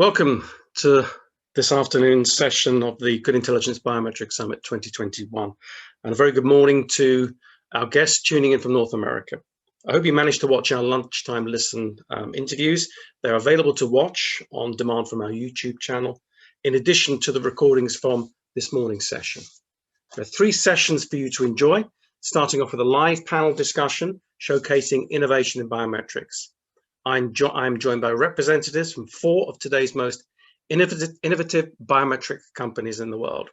Welcome to this afternoon's session of the Goode Intelligence Biometric Summit 2021. And a very good morning to our guests tuning in from North America. I hope you managed to watch our lunchtime listen interviews. They're available to watch on demand from our YouTube channel, in addition to the recordings from this morning's session. There are 3 sessions for you to enjoy, starting off with a live panel discussion showcasing innovation in biometrics. I'm joined by representatives from 4 of today's most innovative biometric companies in the world: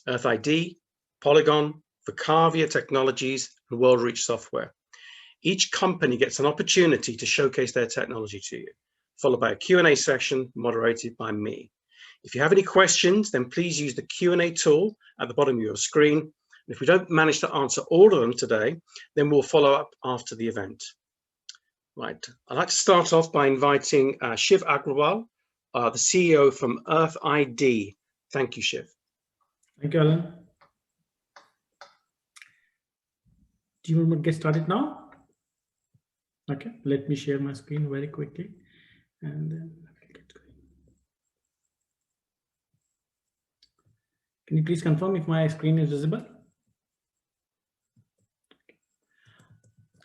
EarthID, Polygon, Vocavio Technologies, and Worldreach software. Each company gets an opportunity to showcase their technology to you, followed by a Q&A session moderated by me. If you have any questions, then please use the Q&A tool at the bottom of your screen. And if we don't manage to answer all of them today, then we'll follow up after the event. Right, I'd like to start off by inviting Chief Agrawal, the CEO from EarthID. Thank you, Chief. Thank you, Alan. Do you want to get started now? Okay, let me share my screen very quickly, and then I'll get going. Can you please confirm if my screen is visible?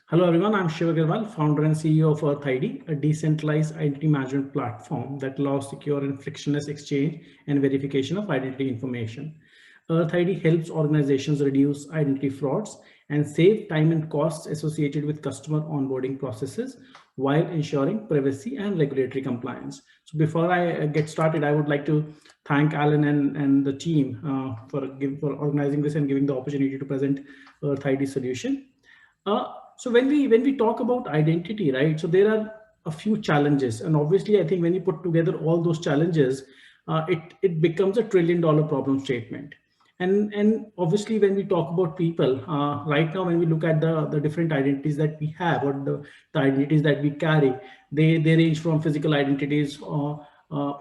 Hello everyone, I'm Shiv Agarwal, founder and CEO of EarthID, a decentralized identity management platform that allows secure and frictionless exchange and verification of identity information. EarthID helps organizations reduce identity frauds and save time and costs associated with customer onboarding processes while ensuring privacy and regulatory compliance. So before I get started, I would like to thank Alan and the team for organizing this and giving the opportunity to present EarthID solution. So when we talk about identity, right, so there are a few challenges, and obviously I think when you put together all those challenges, it becomes a $1 trillion problem statement. And obviously when we talk about people, right now when we look at the different identities that we have, or the identities that we carry, they range from physical identities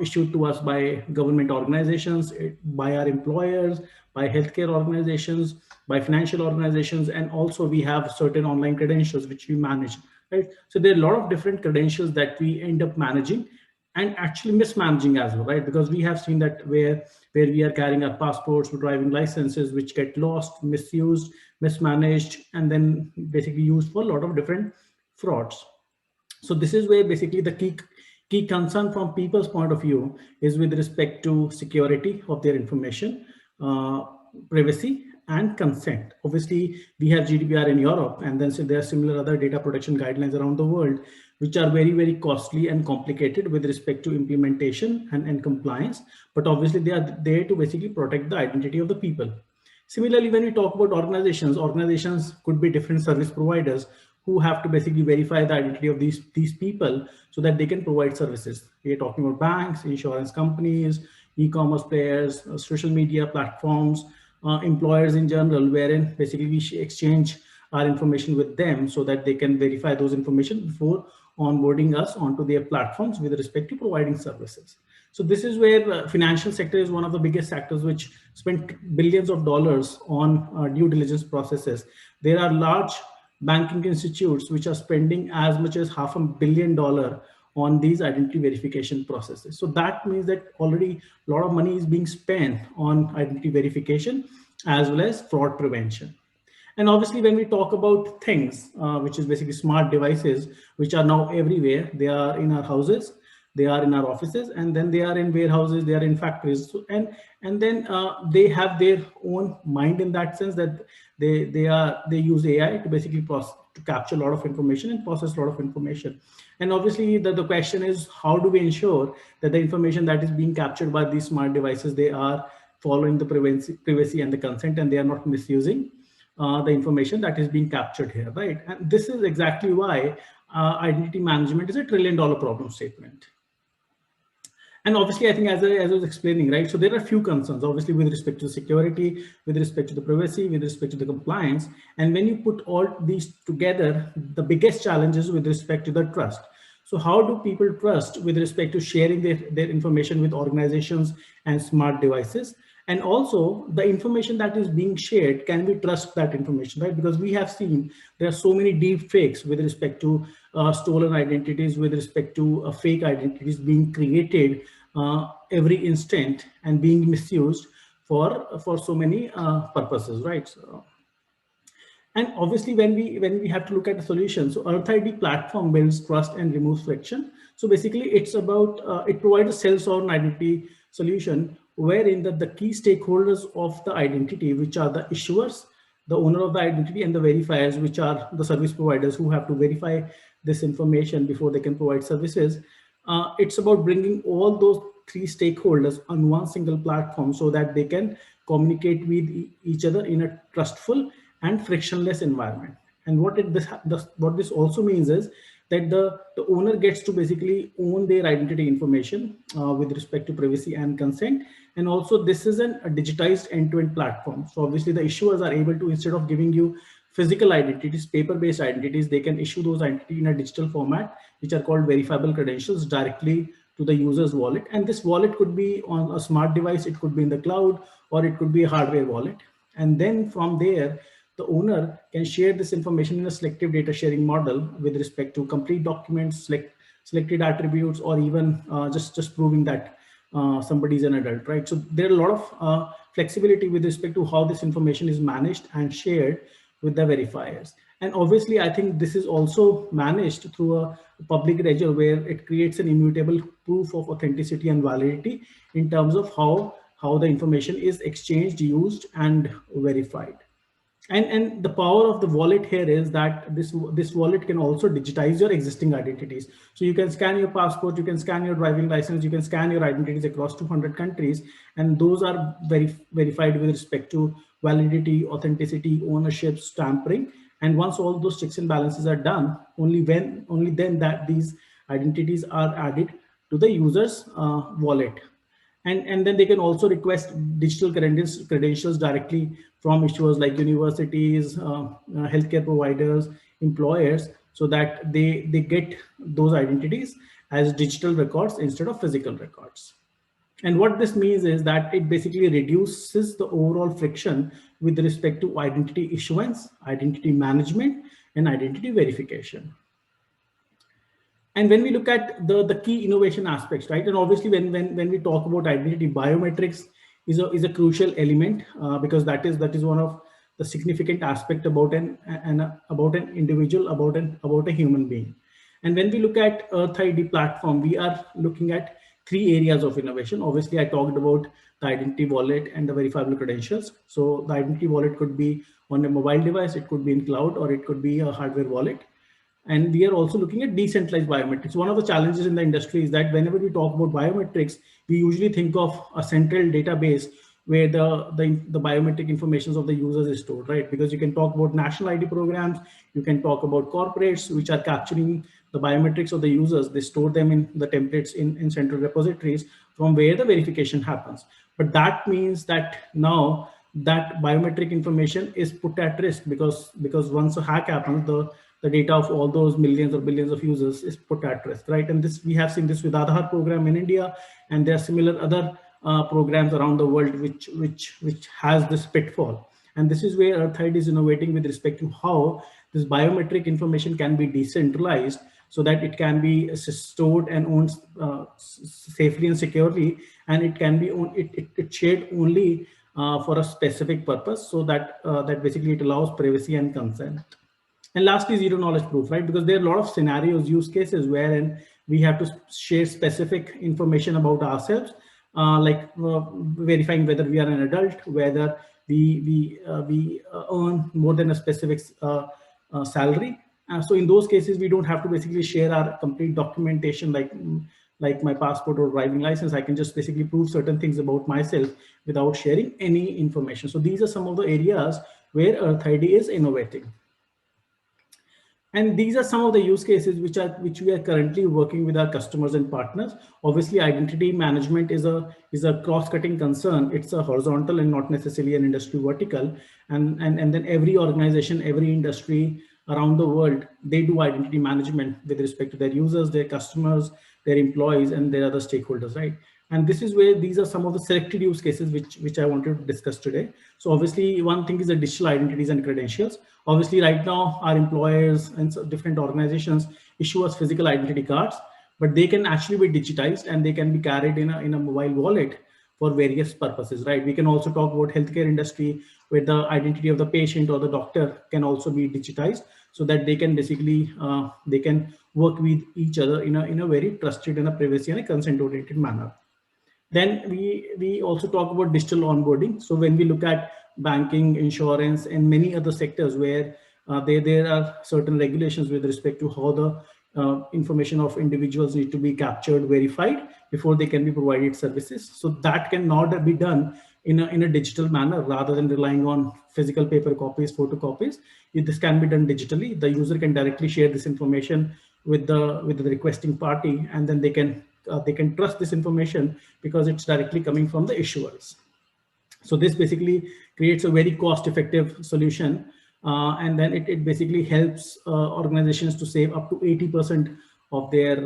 issued to us by government organizations, by our employers, by healthcare organizations, by financial organizations, and also we have certain online credentials which we manage, right? So there are a lot of different credentials that we end up managing and actually mismanaging as well, right? Because we have seen that where we are carrying our passports or driving licenses, which get lost, misused, mismanaged, and then basically used for a lot of different frauds. So this is where basically the key concern from people's point of view is with respect to security of their information, privacy, and consent. Obviously, we have GDPR in Europe, and then so there are similar other data protection guidelines around the world, which are very, very costly and complicated with respect to implementation and compliance. But obviously, they are there to basically protect the identity of the people. Similarly, when we talk about organizations could be different service providers who have to basically verify the identity of these people so that they can provide services. We are talking about banks, insurance companies, e-commerce players, social media platforms, employers in general, wherein basically we exchange our information with them so that they can verify those information before onboarding us onto their platforms with respect to providing services. So this is where financial sector is one of the biggest sectors which spend billions of dollars on due diligence processes. There are large banking institutes which are spending as much as $500 million on these identity verification processes. So that means that already a lot of money is being spent on identity verification as well as fraud prevention. And obviously when we talk about things, which is basically smart devices, which are now everywhere, they are in our houses, they are in our offices, and then they are in warehouses, they are in factories. So, and then they have their own mind in that sense that they use AI to basically to capture a lot of information and process a lot of information. And obviously the question is, how do we ensure that the information that is being captured by these smart devices, they are following the privacy and the consent, and they are not misusing the information that is being captured here, right? And this is exactly why identity management is a $1 trillion problem statement. And obviously, I think as I was explaining, right, so there are a few concerns, obviously, with respect to security, with respect to the privacy, with respect to the compliance. And when you put all these together, the biggest challenge is with respect to the trust. So how do people trust with respect to sharing their information with organizations and smart devices? And also the information that is being shared, can we trust that information, right? Because we have seen there are so many deep fakes with respect to stolen identities, with respect to fake identities being created every instant and being misused for so many purposes, right? So, and obviously, when we have to look at the solution, so EarthID platform builds trust and removes friction. So basically, it's about it provides a self-sovereign identity solution wherein the key stakeholders of the identity, which are the issuers, the owner of the identity, and the verifiers, which are the service providers who have to verify this information before they can provide services. It's about bringing all those three stakeholders on one single platform so that they can communicate with each other in a trustful and frictionless environment. And what this also means is that the owner gets to basically own their identity information with respect to privacy and consent. And also this is a digitized end-to-end platform. So obviously the issuers are able to, instead of giving you physical identities, paper-based identities, they can issue those identities in a digital format, which are called verifiable credentials, directly to the user's wallet. And this wallet could be on a smart device, it could be in the cloud, or it could be a hardware wallet. And then from there, the owner can share this information in a selective data sharing model with respect to complete documents, selected attributes, or even just proving that somebody is an adult, right? So there are a lot of flexibility with respect to how this information is managed and shared with the verifiers. And obviously, I think this is also managed through a public ledger where it creates an immutable proof of authenticity and validity in terms of how the information is exchanged, used, and verified. And the power of the wallet here is that this wallet can also digitize your existing identities. So you can scan your passport, you can scan your driving license, you can scan your identities across 200 countries, and those are verified with respect to validity, authenticity, ownership, stampering. And once all those checks and balances are done, only then that these identities are added to the user's wallet. And then they can also request digital credentials directly from issuers like universities, healthcare providers, employers, so that they get those identities as digital records instead of physical records. And what this means is that it basically reduces the overall friction with respect to identity issuance, identity management, and identity verification. And when we look at the key innovation aspects, right? And obviously, when we talk about identity, biometrics is a crucial element because that is one of the significant aspect about an individual, about a human being. And when we look at EarthID platform, we are looking at three areas of innovation. Obviously, I talked about the identity wallet and the verifiable credentials. So the identity wallet could be on a mobile device, it could be in cloud, or it could be a hardware wallet. And we are also looking at decentralized biometrics. One of the challenges in the industry is that whenever we talk about biometrics, we usually think of a central database where the biometric information of the users is stored, right? Because you can talk about national ID programs, you can talk about corporates which are capturing the biometrics of the users. They store them in the templates in central repositories from where the verification happens. But that means that now that biometric information is put at risk because once a hack happens, the data of all those millions or billions of users is put at risk, right? And this, we have seen this with Aadhaar program in India, and there are similar other programs around the world which has this pitfall. And this is where EarthID is innovating with respect to how this biometric information can be decentralized so that it can be stored and owned safely and securely, and it can be shared only for a specific purpose, so that that basically it allows privacy and consent. And lastly, zero knowledge proof, right? Because there are a lot of scenarios, use cases wherein we have to share specific information about ourselves, like verifying whether we are an adult, whether we earn more than a specific salary. So in those cases, we don't have to basically share our complete documentation like my passport or driving license. I can just basically prove certain things about myself without sharing any information. So these are some of the areas where EarthID is innovating. And these are some of the use cases which we are currently working with our customers and partners. Obviously, identity management is a cross-cutting concern. It's a horizontal and not necessarily an industry vertical. And then every organization, every industry around the world, they do identity management with respect to their users, their customers, their employees, and their other stakeholders, right? And this is where these are some of the selected use cases which I wanted to discuss today. So obviously, one thing is the digital identities and credentials. Obviously, right now, our employers and different organizations issue us physical identity cards, but they can actually be digitized and they can be carried in a mobile wallet for various purposes, right? We can also talk about healthcare industry, where the identity of the patient or the doctor can also be digitized, so that they can basically they can work with each other in a very trusted and a privacy and a consent oriented manner. Then we also talk about digital onboarding. So when we look at banking, insurance, and many other sectors where there are certain regulations with respect to how the information of individuals need to be captured, verified before they can be provided services. So that cannot be done in a digital manner rather than relying on physical paper copies, photocopies. If this can be done digitally, the user can directly share this information with the requesting party, and then they can trust this information because it's directly coming from the issuers. So this basically creates a very cost-effective solution, and then it basically helps organizations to save up to 80% of their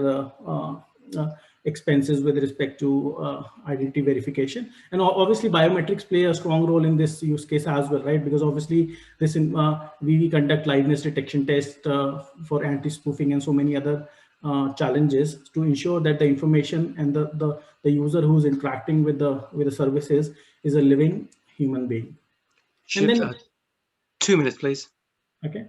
expenses with respect to identity verification. And obviously biometrics play a strong role in this use case as well, right? Because obviously this we conduct liveness detection tests for anti-spoofing and so many other challenges to ensure that the information and the user who's interacting with the services is a living human being. Shiv, and then 2 minutes, please. Okay.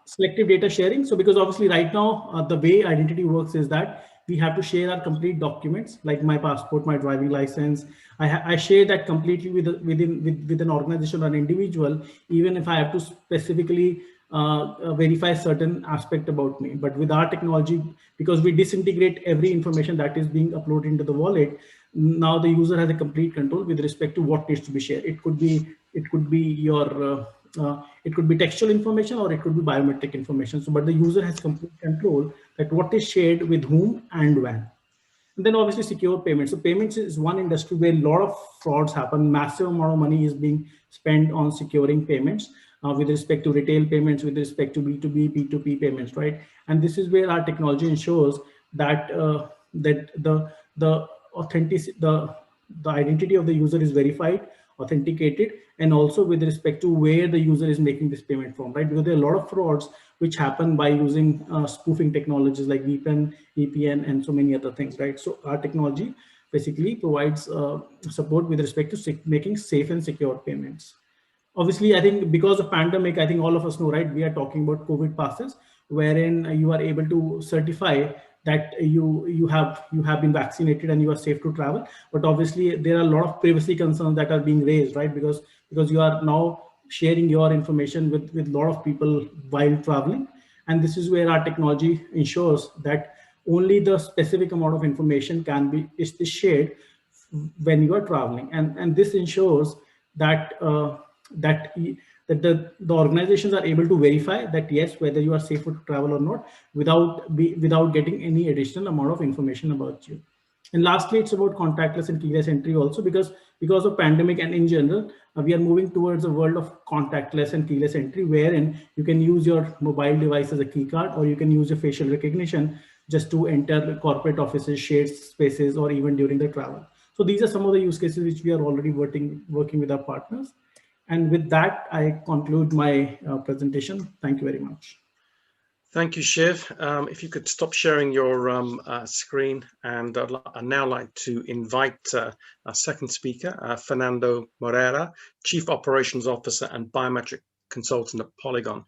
Selective data sharing. So because obviously right now the way identity works is that we have to share our complete documents, like my passport, my driving license. I share that completely with an organization or an individual, even if I have to specifically verify certain aspect about me. But with our technology, because we disintegrate every information that is being uploaded into the wallet, now the user has a complete control with respect to what needs to be shared. It could be your it could be textual information or it could be biometric information. So, but the user has complete control that what is shared with whom and when. And then obviously secure payments. So payments is one industry where a lot of frauds happen. Massive amount of money is being spent on securing payments with respect to retail payments, with respect to B2B, P2P payments, right? And this is where our technology ensures that that the authenticity, the identity of the user is verified, authenticated, and also with respect to where the user is making this payment from, right? Because there are a lot of frauds which happen by using spoofing technologies like VPN, and so many other things, right? So our technology basically provides support with respect to making safe and secure payments. Obviously, I think because of pandemic, I think all of us know, right? We are talking about COVID passes, wherein you are able to certify that you have been vaccinated and you are safe to travel. But obviously, there are a lot of privacy concerns that are being raised, right? Because you are now sharing your information with a lot of people while traveling, and this is where our technology ensures that only the specific amount of information is shared when you are traveling, and this ensures that that the organizations are able to verify that yes, whether you are safe to travel or not, without getting any additional amount of information about you. And lastly, it's about contactless and keyless entry also, because of pandemic and in general, we are moving towards a world of contactless and keyless entry, wherein you can use your mobile device as a key card, or you can use your facial recognition just to enter corporate offices, shared spaces, or even during the travel. So these are some of the use cases which we are already working with our partners. And with that, I conclude my presentation. Thank you very much. Thank you, Shiv. If you could stop sharing your screen, and I'd now like to invite our second speaker, Fernando Moreira, Chief Operations Officer and Biometric Consultant at Polygon,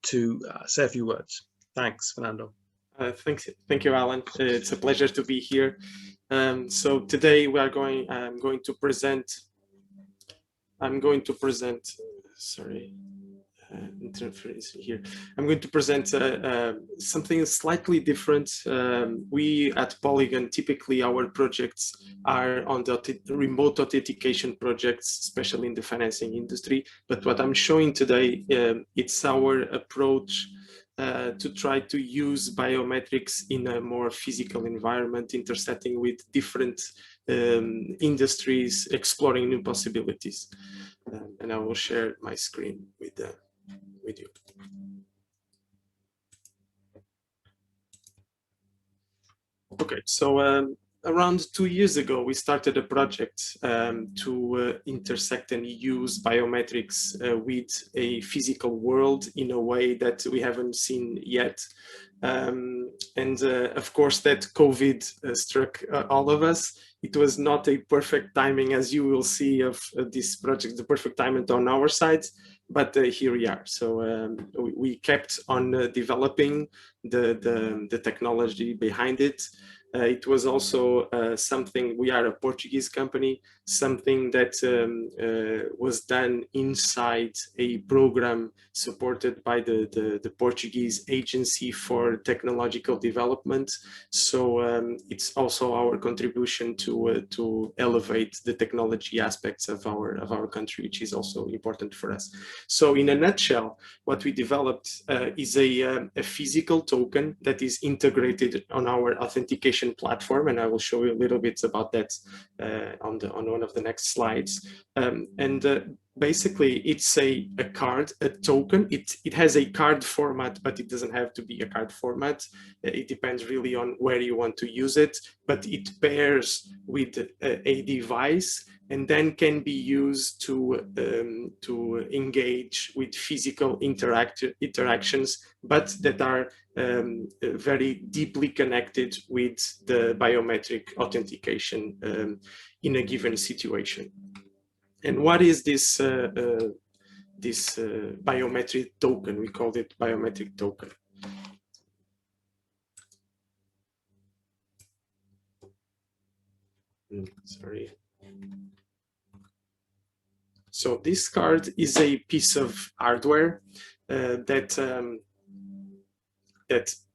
to say a few words. Thanks, Fernando. Thank you, Alan. It's a pleasure to be here. So today I'm going to present. Sorry. Interference here. I'm going to present something slightly different. We at Polygon, typically our projects are on the remote authentication projects, especially in the financing industry. But what I'm showing today, it's our approach to try to use biometrics in a more physical environment, intersecting with different industries, exploring new possibilities. And I will share my screen with you. Okay, so around 2 years ago, we started a project to intersect and use biometrics with a physical world in a way that we haven't seen yet. Of course, that COVID struck all of us. It was not a perfect timing, as you will see, of this project, the perfect timing on our side, but here we are. So we kept on developing the technology behind it. It was also something, we are a Portuguese company, something that was done inside a program supported by the Portuguese Agency for Technological Development. So it's also our contribution to elevate the technology aspects of our country, which is also important for us. So in a nutshell, what we developed is a physical token that is integrated on our authentication platform, and I will show you a little bit about that on one of the next slides. Basically, it's a card, a token. It has a card format, but it doesn't have to be a card format. It depends really on where you want to use it, but it pairs with a device and then can be used to engage with physical interactions, but that are very deeply connected with the biometric authentication in a given situation. And what is this biometric token? We called it biometric token. Sorry. So this card is a piece of hardware that,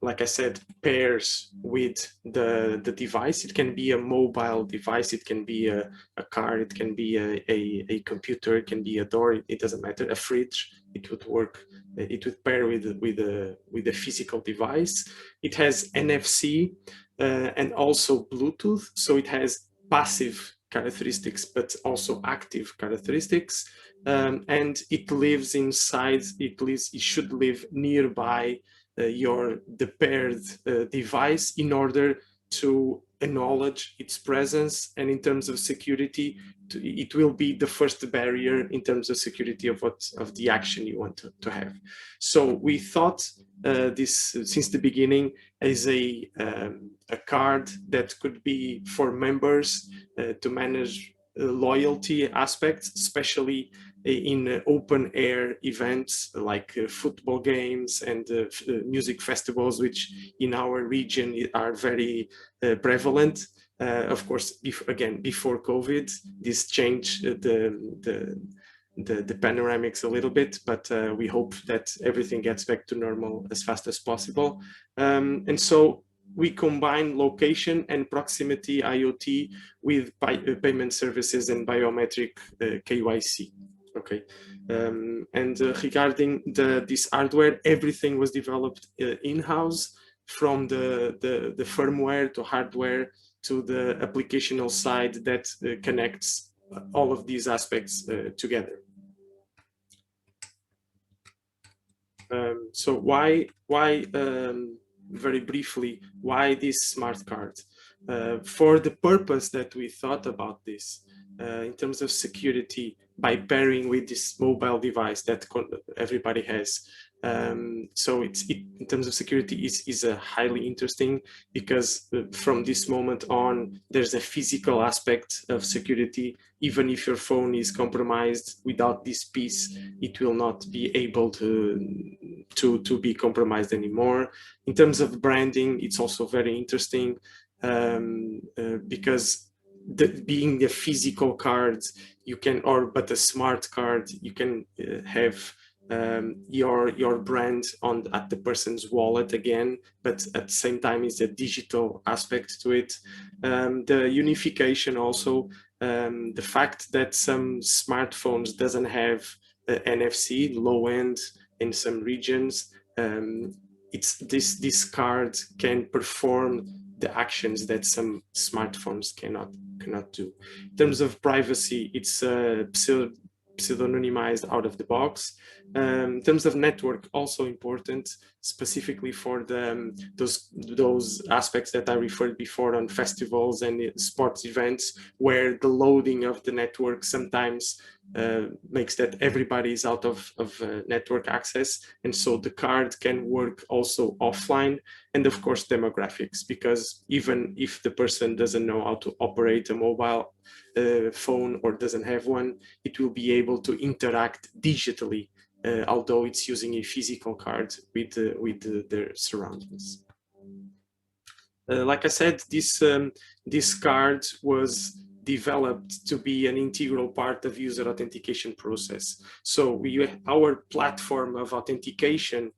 like I said, pairs with the device. It can be a mobile device, it can be a car, it can be a computer, it can be a door, it doesn't matter, a fridge. It would work, it would pair with a physical device. It has NFC and also Bluetooth, so it has passive characteristics, but also active characteristics, and it lives inside. It should live nearby the paired device in order to acknowledge its presence, and in terms of security, it will be the first barrier in terms of security of the action you want to have. So we thought this since the beginning as a card that could be for members to manage loyalty aspects, especially in open air events like football games and music festivals, which in our region are very prevalent. Of course, before COVID, this changed the panoramics a little bit, but we hope that everything gets back to normal as fast as possible. And so we combine location and proximity IoT with payment services and biometric KYC. Okay, regarding this hardware, everything was developed in-house, from the firmware to hardware to the applicational side that connects all of these aspects together. So why very briefly, why this smart card? For the purpose that we thought about this, in terms of security, by pairing with this mobile device that everybody has. So in terms of security is highly interesting, because from this moment on, there's a physical aspect of security. Even if your phone is compromised, without this piece, it will not be able to be compromised anymore. In terms of branding, it's also very interesting, because being a physical card, you can, but a smart card, you can have your brand at the person's wallet again, but at the same time it's a digital aspect to it. The unification also, the fact that some smartphones doesn't have NFC, low end in some regions, it's this card can perform the actions that some smartphones cannot do. In terms of privacy, it's pseudonymized out of the box. In terms of network, also important, specifically for those aspects that I referred before on festivals and sports events, where the loading of the network sometimes makes that everybody is out of network access, and so the card can work also offline. And of course demographics, because even if the person doesn't know how to operate a mobile phone or doesn't have one, it will be able to interact digitally, although it's using a physical card with their surroundings. Like I said, this card was developed to be an integral part of user authentication process. So our platform of authentication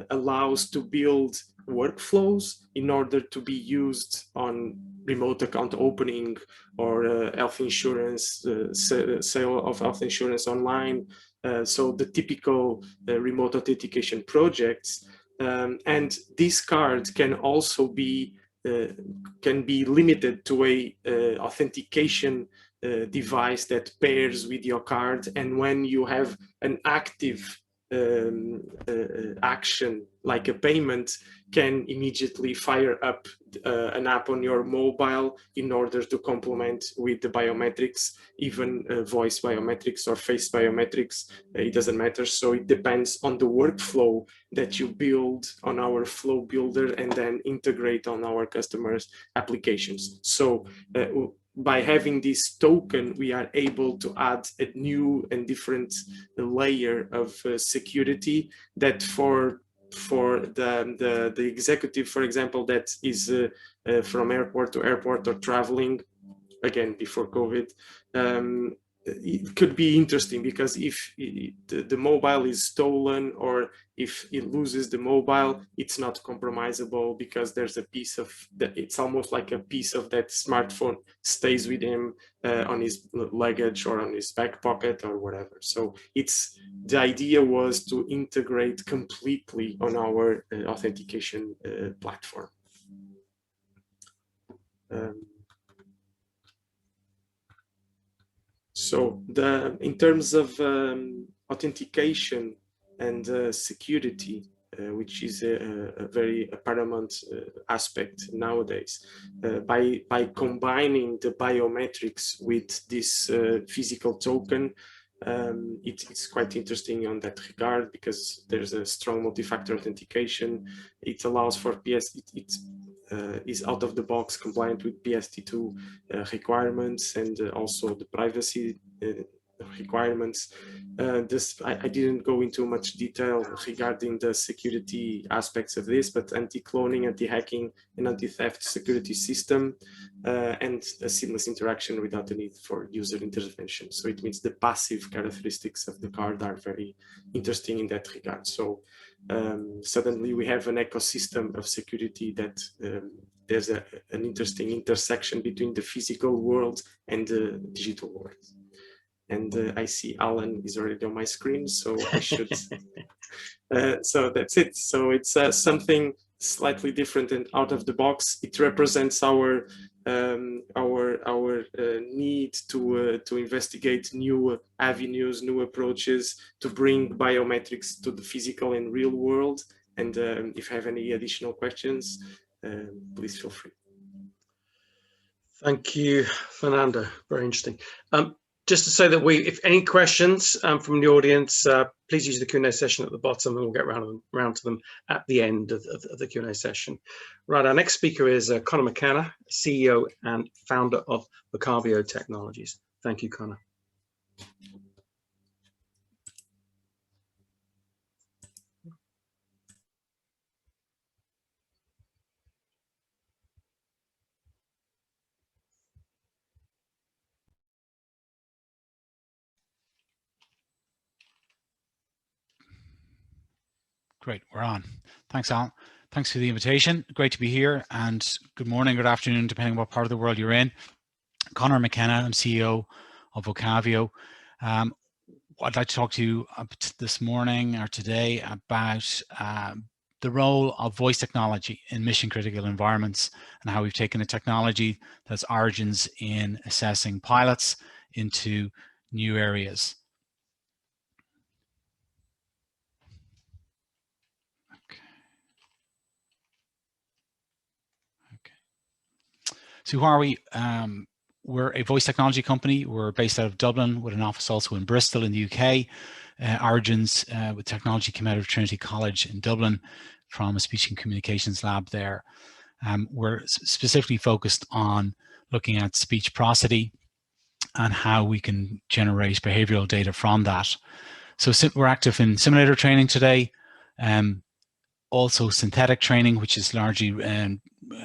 allows to build workflows in order to be used on remote account opening or health insurance, sale of health insurance online. So the typical remote authentication projects. And this card can also be limited to a authentication device that pairs with your card, and when you have an active action like a payment, can immediately fire up an app on your mobile in order to complement with the biometrics, even voice biometrics or face biometrics, it doesn't matter. So it depends on the workflow that you build on our flow builder and then integrate on our customers' applications. So by having this token, we are able to add a new and different layer of security that for the executive, for example, that is from airport to airport or traveling, again, before COVID, it could be interesting, because if the mobile is stolen or if it loses the mobile, it's not compromisable, because there's a piece of that, it's almost like a piece of that smartphone stays with him on his luggage or on his back pocket or whatever. So the idea was to integrate completely on our authentication platform. So in terms of authentication and security, which is a very paramount aspect nowadays, by combining the biometrics with this physical token, it's quite interesting on that regard, because there's a strong multi-factor authentication. It allows for is out of the box compliant with PSD2 requirements, and also the privacy requirements. I didn't go into much detail regarding the security aspects of this, but anti-cloning, anti-hacking, and anti-theft security system, and a seamless interaction without the need for user intervention. So it means the passive characteristics of the card are very interesting in that regard. So suddenly we have an ecosystem of security that there's an interesting intersection between the physical world and the digital world. And I see Alan is already on my screen, so I should. So that's it. So it's something slightly different and out of the box. It represents our need to investigate new avenues, new approaches to bring biometrics to the physical and real world. And if you have any additional questions, please feel free. Thank you, Fernando. Very interesting. Just to say that if any questions from the audience, please use the Q&A session at the bottom, and we'll get round to them at the end of the Q&A session. Right, our next speaker is Connor McKenna, CEO and founder of Vocavio Technologies. Thank you, Connor. Great, we're on. Thanks, Alan. Thanks for the invitation. Great to be here, and good morning, good afternoon, depending on what part of the world you're in. Connor McKenna, I'm CEO of Vocavio. I'd like to talk to you this morning or today about the role of voice technology in mission critical environments, and how we've taken a technology that's origins in assessing pilots into new areas. So who are we? We're a voice technology company. We're based out of Dublin with an office also in Bristol in the UK. Origins with technology came out of Trinity College in Dublin from a speech and communications lab there. We're specifically focused on looking at speech prosody and how we can generate behavioral data from that. So we're active in simulator training today, also synthetic training, which is largely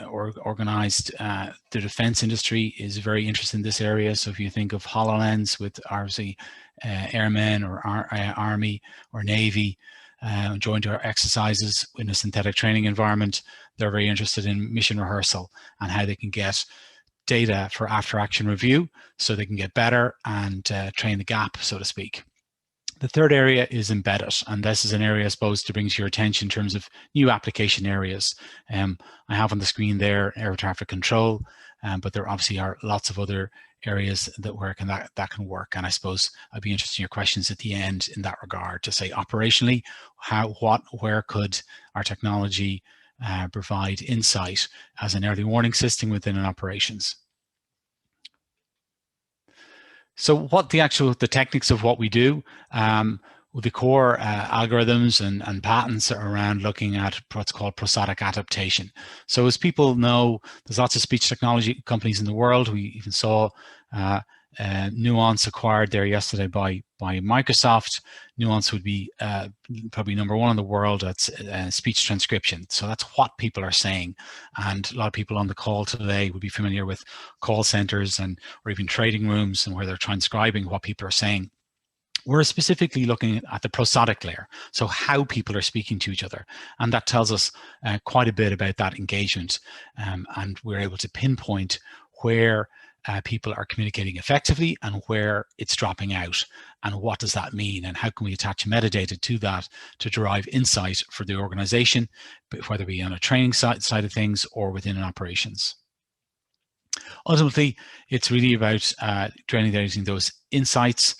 organized. The defense industry is very interested in this area. So if you think of HoloLens with obviously airmen or Army or Navy joined our exercises in a synthetic training environment, they're very interested in mission rehearsal and how they can get data for after action review so they can get better and train the gap, so to speak. The third area is embedded, and this is an area I suppose to bring to your attention in terms of new application areas. I have on the screen there air traffic control, but there obviously are lots of other areas that work and that can work. And I suppose I'd be interested in your questions at the end in that regard to say operationally, where could our technology provide insight as an early warning system within an operations. So what the techniques of what we do, the core algorithms and patents are around looking at what's called prosodic adaptation. So as people know, there's lots of speech technology companies in the world. We even saw Nuance acquired there yesterday by Microsoft. Nuance would be probably #1 in the world at speech transcription. So that's what people are saying. And a lot of people on the call today would be familiar with call centers or even trading rooms and where they're transcribing what people are saying. We're specifically looking at the prosodic layer, so how people are speaking to each other. And that tells us quite a bit about that engagement. And we're able to pinpoint where people are communicating effectively and where it's dropping out, and what does that mean, and how can we attach metadata to that to derive insight for the organization, whether it be on a training side of things or within an operations. Ultimately, it's really about generating those insights,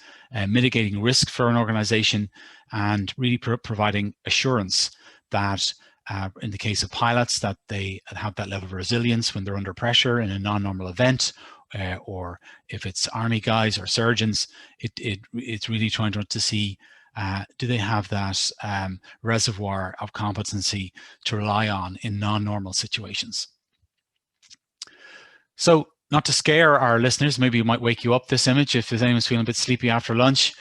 mitigating risk for an organization, and really providing assurance that in the case of pilots, that they have that level of resilience when they're under pressure in a non-normal event, or if it's army guys or surgeons, it's really trying to see do they have that reservoir of competency to rely on in non-normal situations. So not to scare our listeners, maybe it might wake you up, this image, if anyone's feeling a bit sleepy after lunch.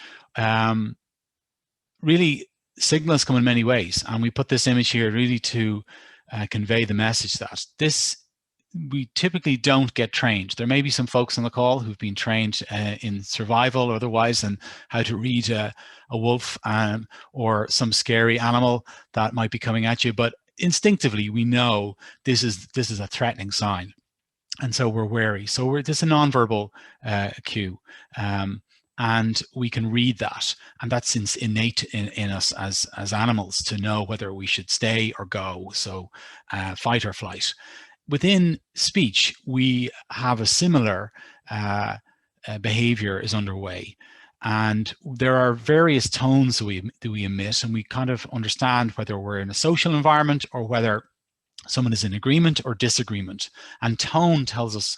Really, signals come in many ways, and we put this image here really to convey the message that we typically don't get trained. There may be some folks on the call who've been trained in survival or otherwise, and how to read a wolf or some scary animal that might be coming at you, but instinctively we know this is a threatening sign, and so we're wary. So this is a nonverbal cue, and we can read that, and that's innate in us as animals to know whether we should stay or go, so fight or flight. Within speech, we have a similar behavior is underway, and there are various tones that we emit, and we kind of understand whether we're in a social environment or whether someone is in agreement or disagreement. And tone tells us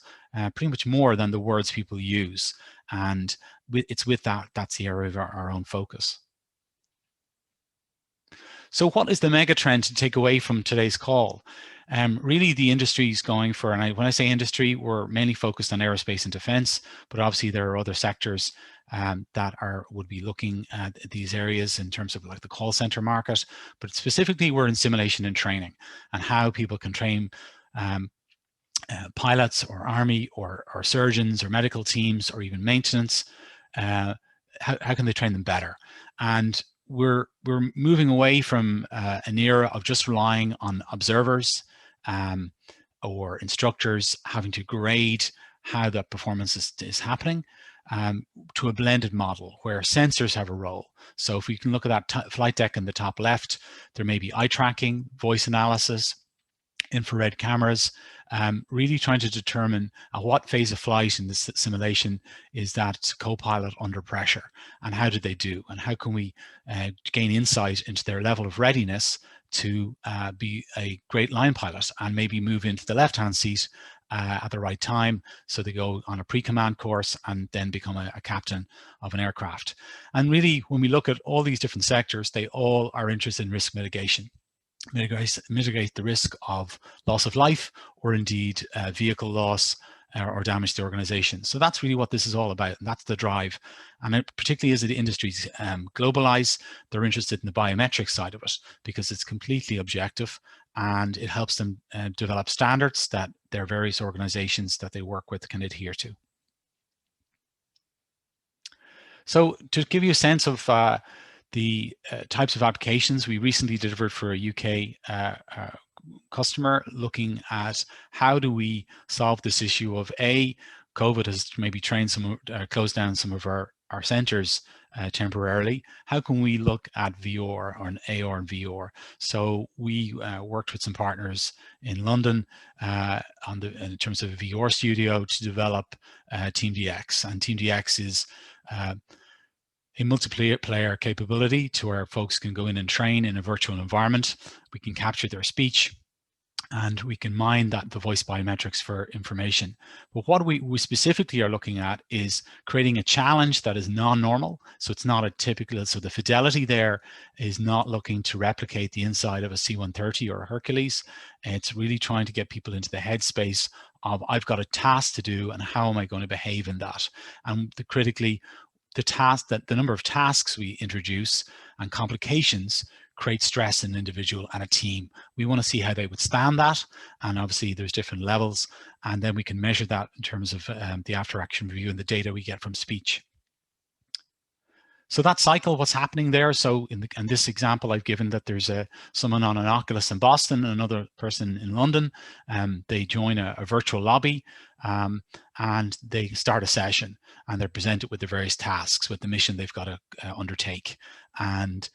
pretty much more than the words people use, and it's with that's the area of our own focus. So what is the mega trend to take away from today's call? Really, the industry is going for, and when I say industry, we're mainly focused on aerospace and defense, but obviously there are other sectors that would be looking at these areas in terms of like the call center market, but specifically we're in simulation and training, and how people can train pilots or army or surgeons or medical teams or even maintenance. How can they train them better? And we're moving away from an era of just relying on observers or instructors having to grade how that performance is happening, to a blended model where sensors have a role. So if we can look at that flight deck in the top left, there may be eye tracking, voice analysis, infrared cameras, really trying to determine at what phase of flight in this simulation is that co-pilot under pressure, and how did they do, and how can we gain insight into their level of readiness to be a great line pilot, and maybe move into the left-hand seat at the right time. So they go on a pre-command course and then become a captain of an aircraft. And really, when we look at all these different sectors, they all are interested in risk mitigation. Mitigate the risk of loss of life, or indeed vehicle loss or damage to the organization. So that's really what this is all about, and that's the drive. And it, particularly as the industries globalize, they're interested in the biometric side of it because it's completely objective, and it helps them develop standards that their various organizations that they work with can adhere to. So to give you a sense of the types of applications, we recently delivered for a UK customer looking at how do we solve this issue of COVID has maybe closed down some of our centers temporarily. How can we look at VR or an AR and VR? So we worked with some partners in London in terms of a VR studio to develop TeamDX, and TeamDX is a multiplayer capability to where folks can go in and train in a virtual environment. We can capture their speech, and we can mine the voice biometrics for information. But what we specifically are looking at is creating a challenge that is non-normal. So it's not a typical, so the fidelity there is not looking to replicate the inside of a C-130 or a Hercules. It's really trying to get people into the headspace of, I've got a task to do, and how am I going to behave in that? And critically, the number of tasks we introduce and complications create stress in an individual and a team. We want to see how they would stand that, and obviously there's different levels, and then we can measure that in terms of the after action review and the data we get from speech. So that cycle, what's happening there? So in this example I've given, that there's someone on an Oculus in Boston and another person in London. They join a virtual lobby and they start a session, and they're presented with the various tasks, with the mission they've got to undertake. And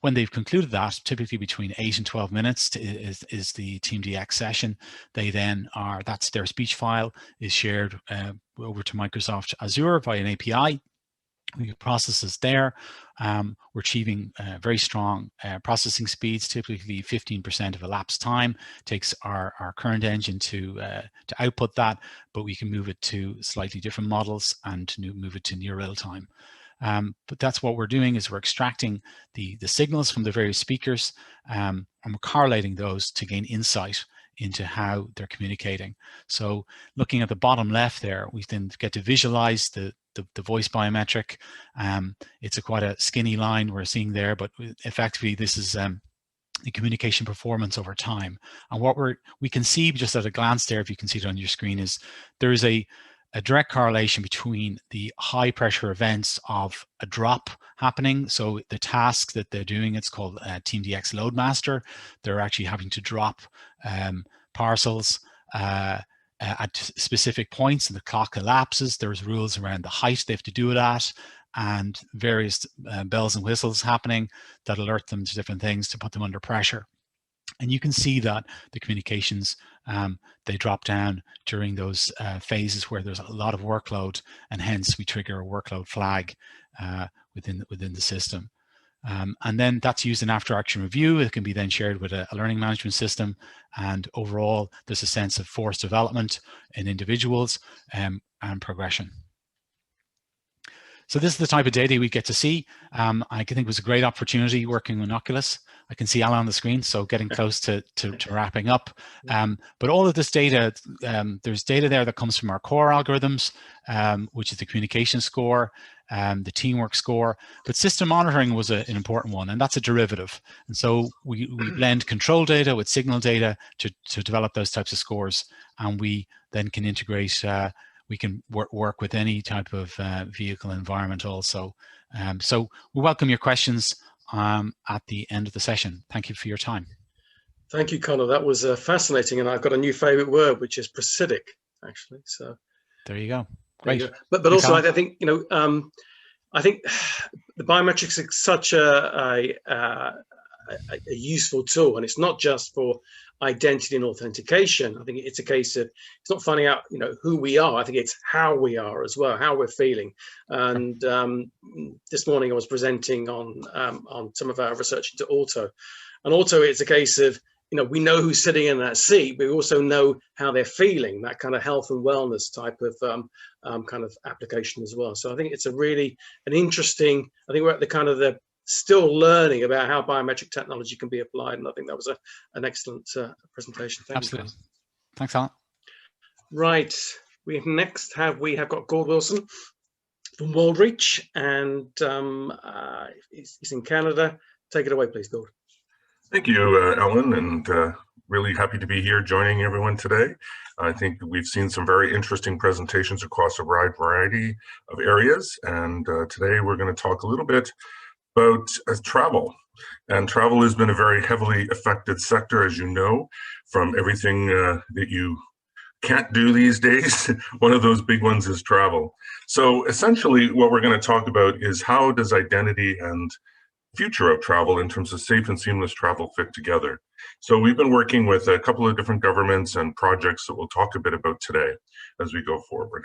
when they've concluded that, typically between 8 and 12 minutes is the TeamDX session. They then that's their speech file is shared over to Microsoft Azure via an API. We process this there. We're achieving very strong processing speeds, typically 15% of elapsed time. Takes our current engine to output that, but we can move it to slightly different models and to move it to near real time. But that's what we're doing, is we're extracting the signals from the various speakers and we're correlating those to gain insight into how they're communicating. So looking at the bottom left there, we then get to visualize the voice biometric. It's quite a skinny line we're seeing there, but effectively this is the communication performance over time. And what we can see just at a glance there, if you can see it on your screen, is there is a direct correlation between the high pressure events of a drop happening. So the task that they're doing, it's called TeamDX Loadmaster. They're actually having to drop parcels at specific points, and the clock elapses. There's rules around the height they have to do it at, and various bells and whistles happening that alert them to different things to put them under pressure. And you can see that the communications, they drop down during those phases where there's a lot of workload, and hence we trigger a workload flag within the system. And then that's used in after action review. It can be then shared with a learning management system, and overall there's a sense of force development in individuals and progression. So this is the type of data we get to see. I think it was a great opportunity working with Oculus. I can see Alan on the screen, so getting close to wrapping up. But all of this data, there's data there that comes from our core algorithms, which is the communication score, the teamwork score, but system monitoring was an important one, and that's a derivative. And so we blend control data with signal data to develop those types of scores, and we then can integrate, we can work with any type of vehicle environment also. So we welcome your questions at the end of the session. Thank you for your time. Thank you, Connor. That was fascinating, and I've got a new favorite word, which is prosodic, actually. So there you go. Great. But also, I think, you know, I think the biometrics is such a useful tool, and it's not just for identity and authentication. I think it's a case of, it's not finding out, you know, who we are. I think it's how we are as well, how we're feeling. And this morning I was presenting on some of our research into auto, and auto, it's a case of we know who's sitting in that seat, but we also know how they're feeling, that kind of health and wellness type of kind of application as well. So I think it's an interesting, I think we're at the kind of the still learning about how biometric technology can be applied. And I think that was an excellent presentation. Thank Absolutely. you. Thanks, Alan. Right. We have got Goode Wilson from Worldreach, and he's in Canada. Take it away, please, Goode. Thank you, Alan, and really happy to be here joining everyone today. I think we've seen some very interesting presentations across a wide variety of areas, and today we're going to talk a little bit about travel. And travel has been a very heavily affected sector, as you know, from everything that you can't do these days. One of those big ones is travel. So essentially what we're going to talk about is how does identity and future of travel in terms of safe and seamless travel fit together. So we've been working with a couple of different governments and projects that we'll talk a bit about today as we go forward.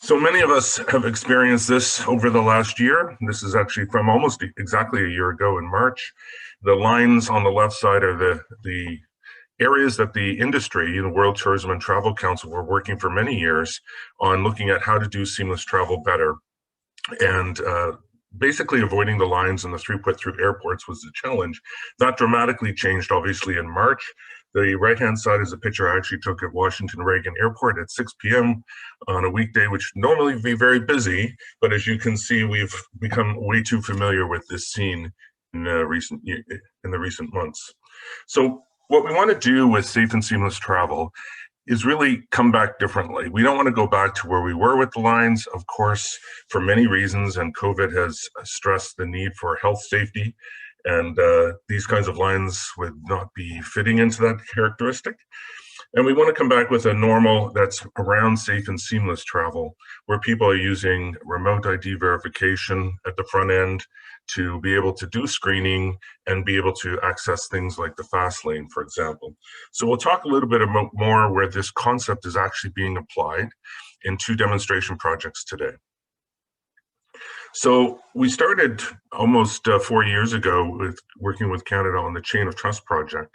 So many of us have experienced this over the last year. This is actually from almost exactly a year ago in March. The lines on the left side are the areas that the industry, the World Tourism and Travel Council, were working for many years on looking at how to do seamless travel better. And basically avoiding the lines and the throughput through airports was the challenge. That dramatically changed, obviously, in March. The right-hand side is a picture I actually took at Washington Reagan Airport at 6 p.m. on a weekday, which normally would be very busy. But as you can see, we've become way too familiar with this scene in the recent months. So what we want to do with safe and seamless travel is really come back differently. We don't want to go back to where we were with the lines, of course, for many reasons, and COVID has stressed the need for health safety, and these kinds of lines would not be fitting into that characteristic. And we want to come back with a normal that's around safe and seamless travel, where people are using remote ID verification at the front end to be able to do screening and be able to access things like the fast lane, for example. So we'll talk a little bit about more where this concept is actually being applied in 2 demonstration projects today. So we started almost 4 years ago with working with Canada on the Chain of Trust project.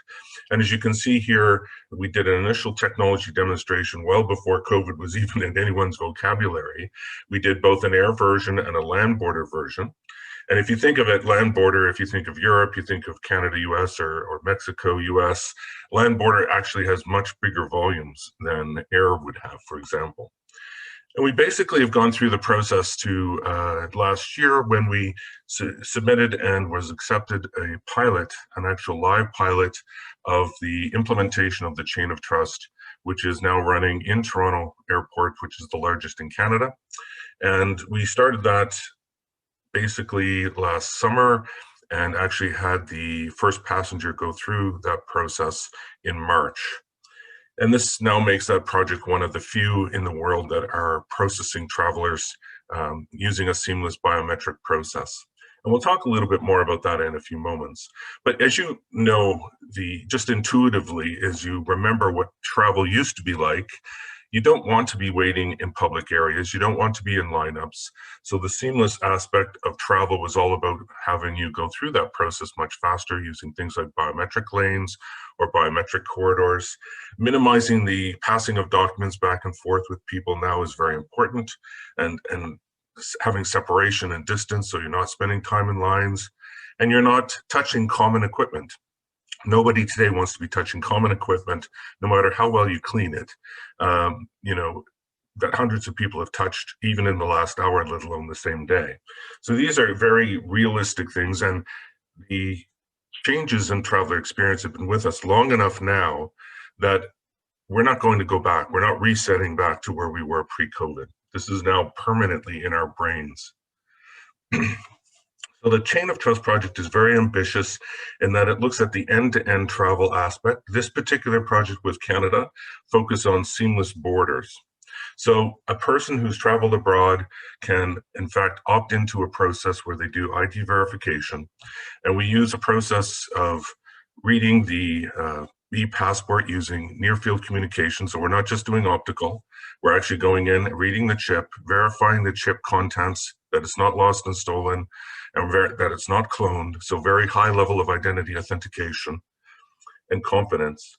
And as you can see here, we did an initial technology demonstration well before COVID was even in anyone's vocabulary. We did both an air version and a land border version. And if you think of it, land border, if you think of Europe, you think of Canada, US, or Mexico, US, land border actually has much bigger volumes than air would have, for example. And we basically have gone through the process to last year when we submitted and was accepted a pilot, an actual live pilot of the implementation of the Chain of Trust, which is now running in Toronto Airport, which is the largest in Canada. And we started that basically last summer and actually had the first passenger go through that process in March. And this now makes that project one of the few in the world that are processing travelers using a seamless biometric process. And we'll talk a little bit more about that in a few moments. But as you know, just intuitively, as you remember what travel used to be like, you don't want to be waiting in public areas. You don't want to be in lineups. So the seamless aspect of travel was all about having you go through that process much faster using things like biometric lanes or biometric corridors. Minimizing the passing of documents back and forth with people now is very important, and having separation and distance so you're not spending time in lines and you're not touching common equipment. Nobody today wants to be touching common equipment, no matter how well you clean it, that hundreds of people have touched even in the last hour, let alone the same day. So these are very realistic things, and the changes in traveler experience have been with us long enough now that we're not going to go back. We're not resetting back to where we were pre-COVID. This is now permanently in our brains. So the Chain of Trust project is very ambitious in that it looks at the end-to-end travel aspect. This particular project with Canada focuses on seamless borders. So a person who's traveled abroad can, in fact, opt into a process where they do ID verification. And we use a process of reading the e-passport using near-field communication. So we're not just doing optical. We're actually going in, reading the chip, verifying the chip contents that it's not lost and stolen, and that it's not cloned. So very high level of identity authentication and confidence.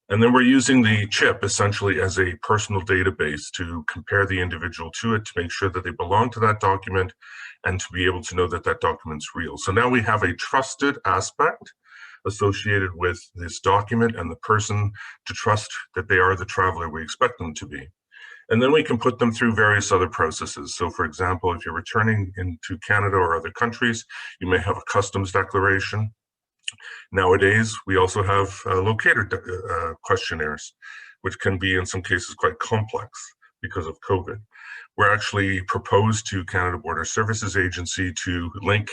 And then we're using the chip essentially as a personal database to compare the individual to it, to make sure that they belong to that document and to be able to know that that document's real. So now we have a trusted aspect associated with this document and the person to trust that they are the traveler we expect them to be. And then we can put them through various other processes. So for example, if you're returning into Canada or other countries, you may have a customs declaration. Nowadays, we also have locator questionnaires, which can be in some cases quite complex because of COVID. We're actually proposed to Canada Border Services Agency to link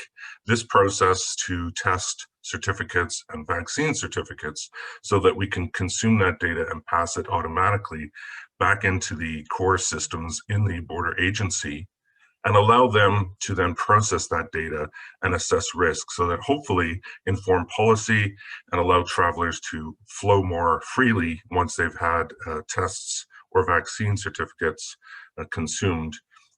this process to test certificates and vaccine certificates so that we can consume that data and pass it automatically back into the core systems in the border agency and allow them to then process that data and assess risk so that hopefully inform policy and allow travelers to flow more freely once they've had tests or vaccine certificates consumed,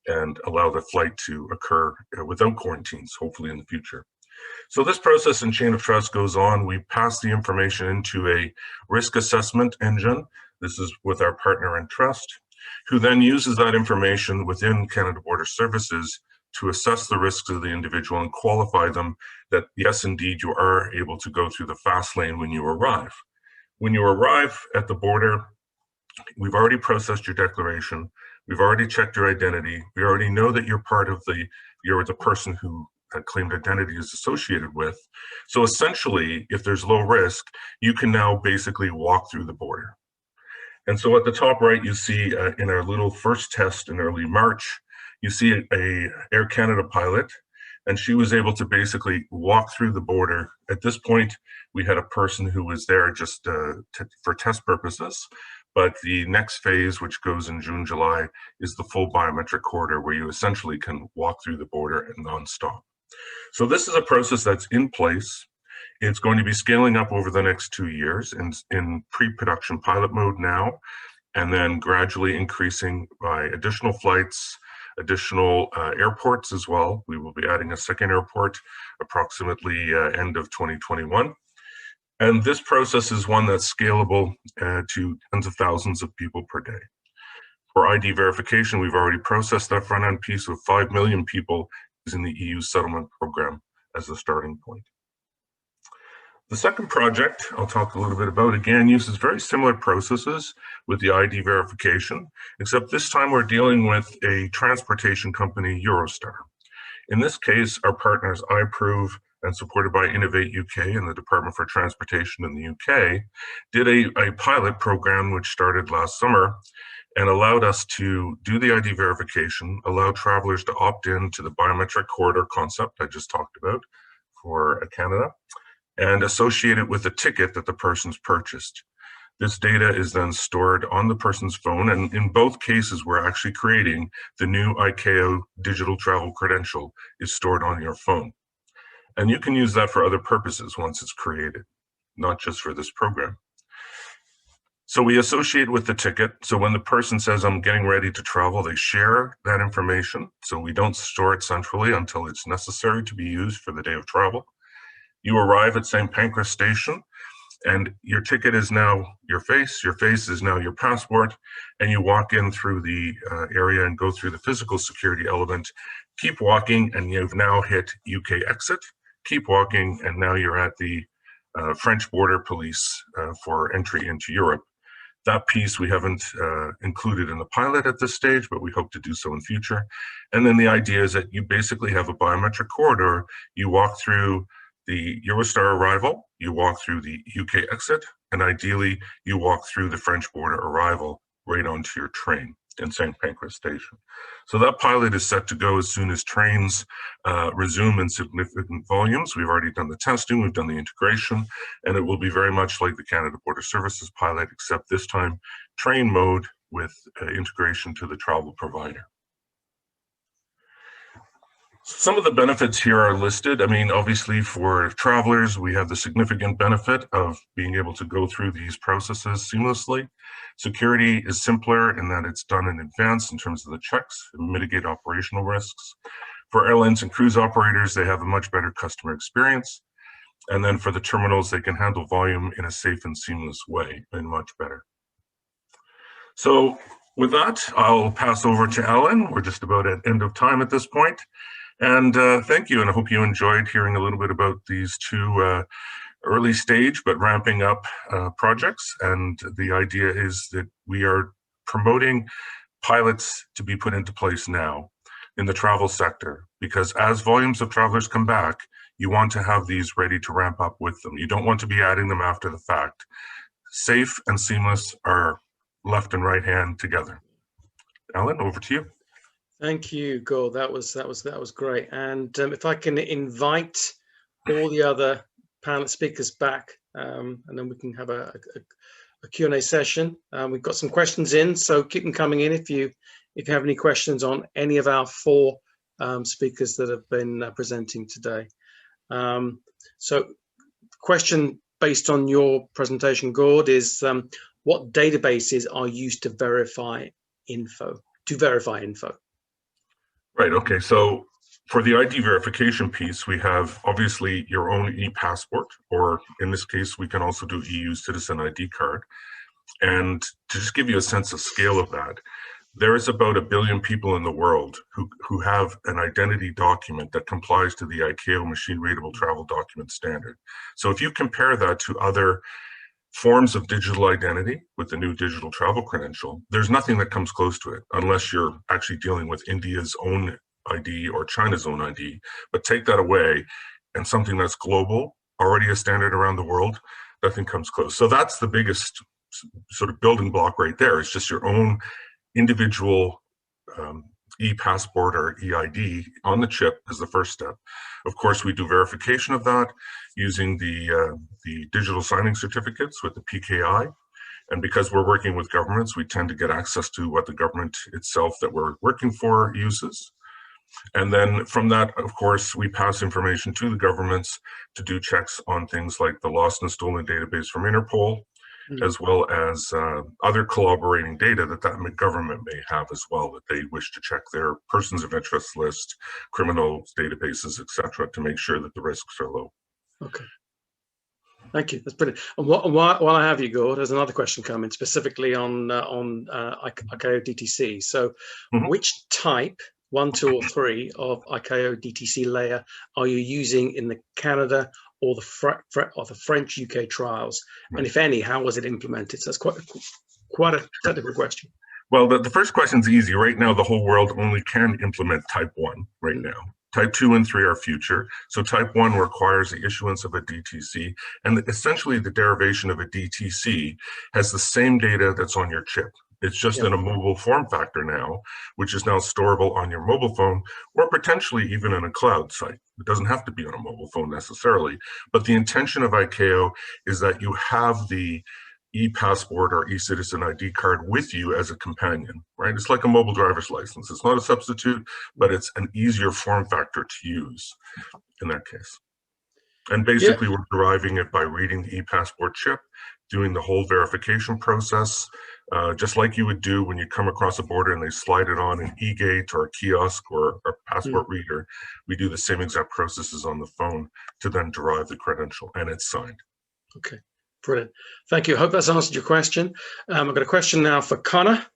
and allow the flight to occur without quarantines, hopefully in the future. So this process and chain of trust goes on. We pass the information into a risk assessment engine. This is with our partner Entrust, who then uses that information within Canada Border Services to assess the risks of the individual and qualify them that yes, indeed, you are able to go through the fast lane when you arrive. When you arrive at the border, we've already processed your declaration. We've already checked your identity. We already know that you're you're the person who that claimed identity is associated with. So essentially, if there's low risk, you can now basically walk through the border. And so at the top right, you see in our little first test in early March, you see a Air Canada pilot, and she was able to basically walk through the border. At this point, we had a person who was there just for test purposes. But the next phase, which goes in June, July, is the full biometric corridor where you essentially can walk through the border and nonstop. So this is a process that's in place. It's going to be scaling up over the next 2 years in pre-production pilot mode now, and then gradually increasing by additional flights, additional airports as well. We will be adding a second airport approximately end of 2021. And this process is one that's scalable to tens of thousands of people per day. For ID verification, we've already processed that front-end piece with 5 million people using the EU settlement program as a starting point. The second project I'll talk a little bit about, again, uses very similar processes with the ID verification, except this time we're dealing with a transportation company, Eurostar. In this case, our partners iProve and supported by Innovate UK and the Department for Transportation in the UK, did a pilot program which started last summer and allowed us to do the ID verification, allow travelers to opt in to the biometric corridor concept I just talked about for Canada, and associate it with a ticket that the person's purchased. This data is then stored on the person's phone, and in both cases, we're actually creating the new ICAO digital travel credential is stored on your phone. And you can use that for other purposes once it's created, not just for this program. So we associate with the ticket. So when the person says, I'm getting ready to travel, they share that information. So we don't store it centrally until it's necessary to be used for the day of travel. You arrive at St. Pancras Station, and your ticket is now your face is now your passport, and you walk in through the area and go through the physical security element. Keep walking, and you've now hit UK exit. Keep walking, and now you're at the French border police for entry into Europe. That piece we haven't included in the pilot at this stage, but we hope to do so in future. And then the idea is that you basically have a biometric corridor. You walk through the Eurostar arrival, you walk through the UK exit, and ideally you walk through the French border arrival right onto your train in St. Pancras Station. So that pilot is set to go as soon as trains resume in significant volumes. We've already done the testing, we've done the integration, and it will be very much like the Canada Border Services pilot, except this time train mode with integration to the travel provider. Some of the benefits here are listed. I mean, obviously for travelers, we have the significant benefit of being able to go through these processes seamlessly. Security is simpler in that it's done in advance in terms of the checks and mitigate operational risks. For airlines and cruise operators, they have a much better customer experience. And then for the terminals, they can handle volume in a safe and seamless way, and much better. So with that, I'll pass over to Alan. We're just about at end of time at this point. And thank you, and I hope you enjoyed hearing a little bit about these two early stage but ramping up projects. And the idea is that we are promoting pilots to be put into place now in the travel sector, because as volumes of travelers come back, you want to have these ready to ramp up with them. You don't want to be adding them after the fact. Safe and seamless are left and right hand together. Alan, over to you. Thank you, Goode. That was great. And if I can invite all the other panel speakers back, and then we can have a Q&A session. We've got some questions in, so keep them coming in if you have any questions on any of our four speakers that have been presenting today. So question based on your presentation, Goode, is what databases are used to verify info? Right, okay, so for the ID verification piece, we have obviously your own e-passport, or in this case, we can also do EU citizen ID card. And to just give you a sense of scale of that, there is about 1 billion people in the world who have an identity document that complies to the ICAO machine readable travel document standard. So if you compare that to other forms of digital identity with the new digital travel credential, there's nothing that comes close to it unless you're actually dealing with India's own ID or China's own ID. But take that away and something that's global, already a standard around the world, nothing comes close. So that's the biggest sort of building block right there. It's just your own individual e-passport or EID on the chip is the first step. Of course, we do verification of that using the digital signing certificates with the PKI. And because we're working with governments, we tend to get access to what the government itself that we're working for uses. And then from that, of course, we pass information to the governments to do checks on things like the lost and stolen database from Interpol, as well as other collaborating data that government may have as well, that they wish to check their persons of interest list, criminal databases, etc., to make sure that the risks are low. Okay. Thank you. That's brilliant. And while I have you, Goode, there's another question coming specifically on ICAO DTC. So which type, 1, 2, or 3 of ICAO DTC layer are you using in the Canada or the French UK trials? Right. And if any, how was it implemented? So that's quite a technical question. Well, the first question is easy. Right now, the whole world only can implement type 1 right now. Type 2 and 3 are future. So type 1 requires the issuance of a DTC, and essentially the derivation of a DTC has the same data that's on your chip. It's just in a mobile form factor now, which is now storable on your mobile phone or potentially even in a cloud site. It doesn't have to be on a mobile phone necessarily, but the intention of ICAO is that you have the e-passport or e-citizen ID card with you as a companion, right? It's like a mobile driver's license. It's not a substitute, but it's an easier form factor to use in that case. And basically we're deriving it by reading the e-passport chip, doing the whole verification process, just like you would do when you come across a border and they slide it on an e-gate or a kiosk or a passport reader. We do the same exact processes on the phone to then derive the credential, and it's signed. Okay, brilliant. Thank you. I hope that's answered your question. I've got a question now for Connor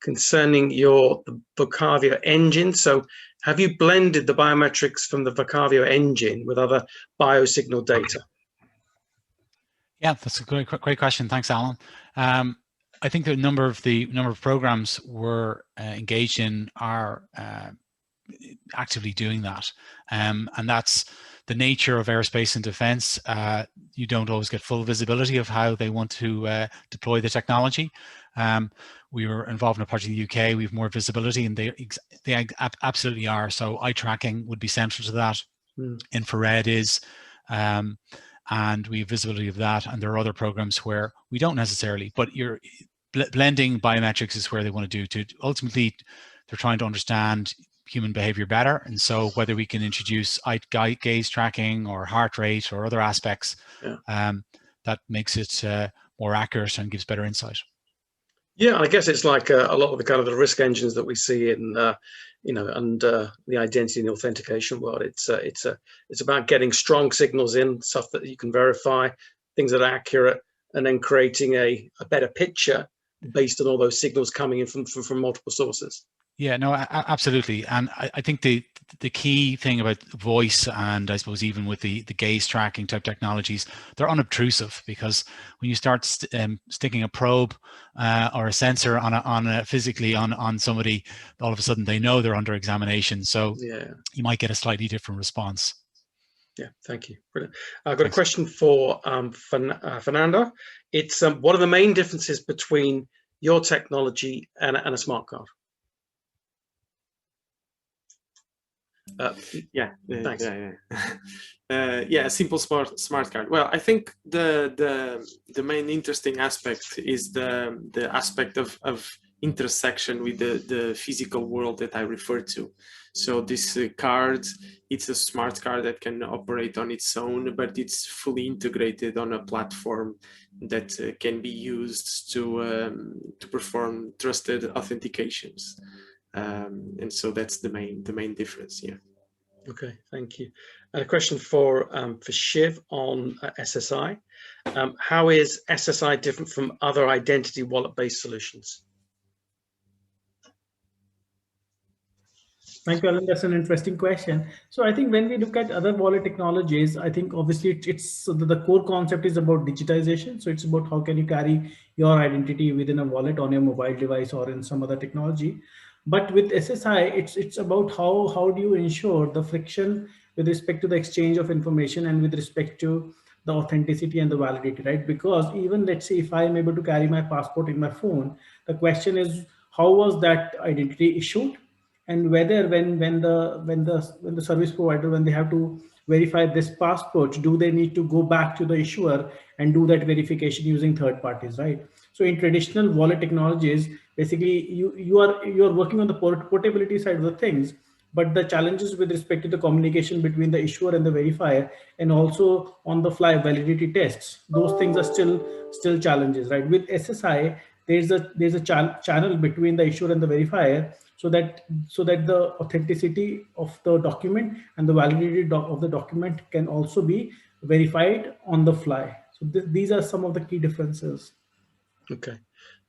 concerning the Vocavio engine. So have you blended the biometrics from the Vocavio engine with other biosignal data? Yeah, that's a great question. Thanks, Alan. I think the number of programs we're engaged in are actively doing that, and that's the nature of aerospace and defense. You don't always get full visibility of how they want to deploy the technology. We were involved in a project in the UK. We have more visibility, and they absolutely are. So eye tracking would be central to that. Infrared is. And we have visibility of that, and there are other programs where we don't necessarily, but you're blending biometrics is where they want to do. Ultimately, they're trying to understand human behavior better, and so whether we can introduce gaze tracking or heart rate or other aspects, that makes it more accurate and gives better insight. Yeah, I guess it's like a lot of the kind of the risk engines that we see in, and the identity and authentication world. It's about getting strong signals in, stuff that you can verify, things that are accurate, and then creating a better picture based on all those signals coming in from multiple sources. Yeah, no, absolutely. And I think the key thing about voice, and I suppose even with the gaze tracking type technologies, they're unobtrusive, because when you start sticking a probe or a sensor physically on somebody, all of a sudden they know they're under examination. So yeah, you might get a slightly different response. Yeah, thank you. Brilliant. I've got a question for Fernando. It's what are the main differences between your technology and a smart card? Yeah, a simple smart card. Well, I think the main interesting aspect is the aspect of intersection with the physical world that I refer to. So this card, it's a smart card that can operate on its own, but it's fully integrated on a platform that can be used to perform trusted authentications. And so that's the main difference. Yeah. Okay, thank you. And a question for Shiv on SSI. How is SSI different from other identity wallet-based solutions? Thank you, Alan. That's an interesting question. So I think when we look at other wallet technologies, I think obviously it's the core concept is about digitization. So it's about how can you carry your identity within a wallet on your mobile device or in some other technology. But with SSI, it's about how do you ensure the friction with respect to the exchange of information and with respect to the authenticity and the validity, right? Because even let's say if I am able to carry my passport in my phone, the question is how was that identity issued? And whether when the service provider, when they have to verify this passport, do they need to go back to the issuer and do that verification using third parties, right? So in traditional wallet technologies, basically you are working on the portability side of the things, but the challenges with respect to the communication between the issuer and the verifier, and also on the fly validity tests, those things are still challenges, right? With SSI, there's a channel between the issuer and the verifier, so that the authenticity of the document and the validity of the document can also be verified on the fly. So these are some of the key differences. Okay,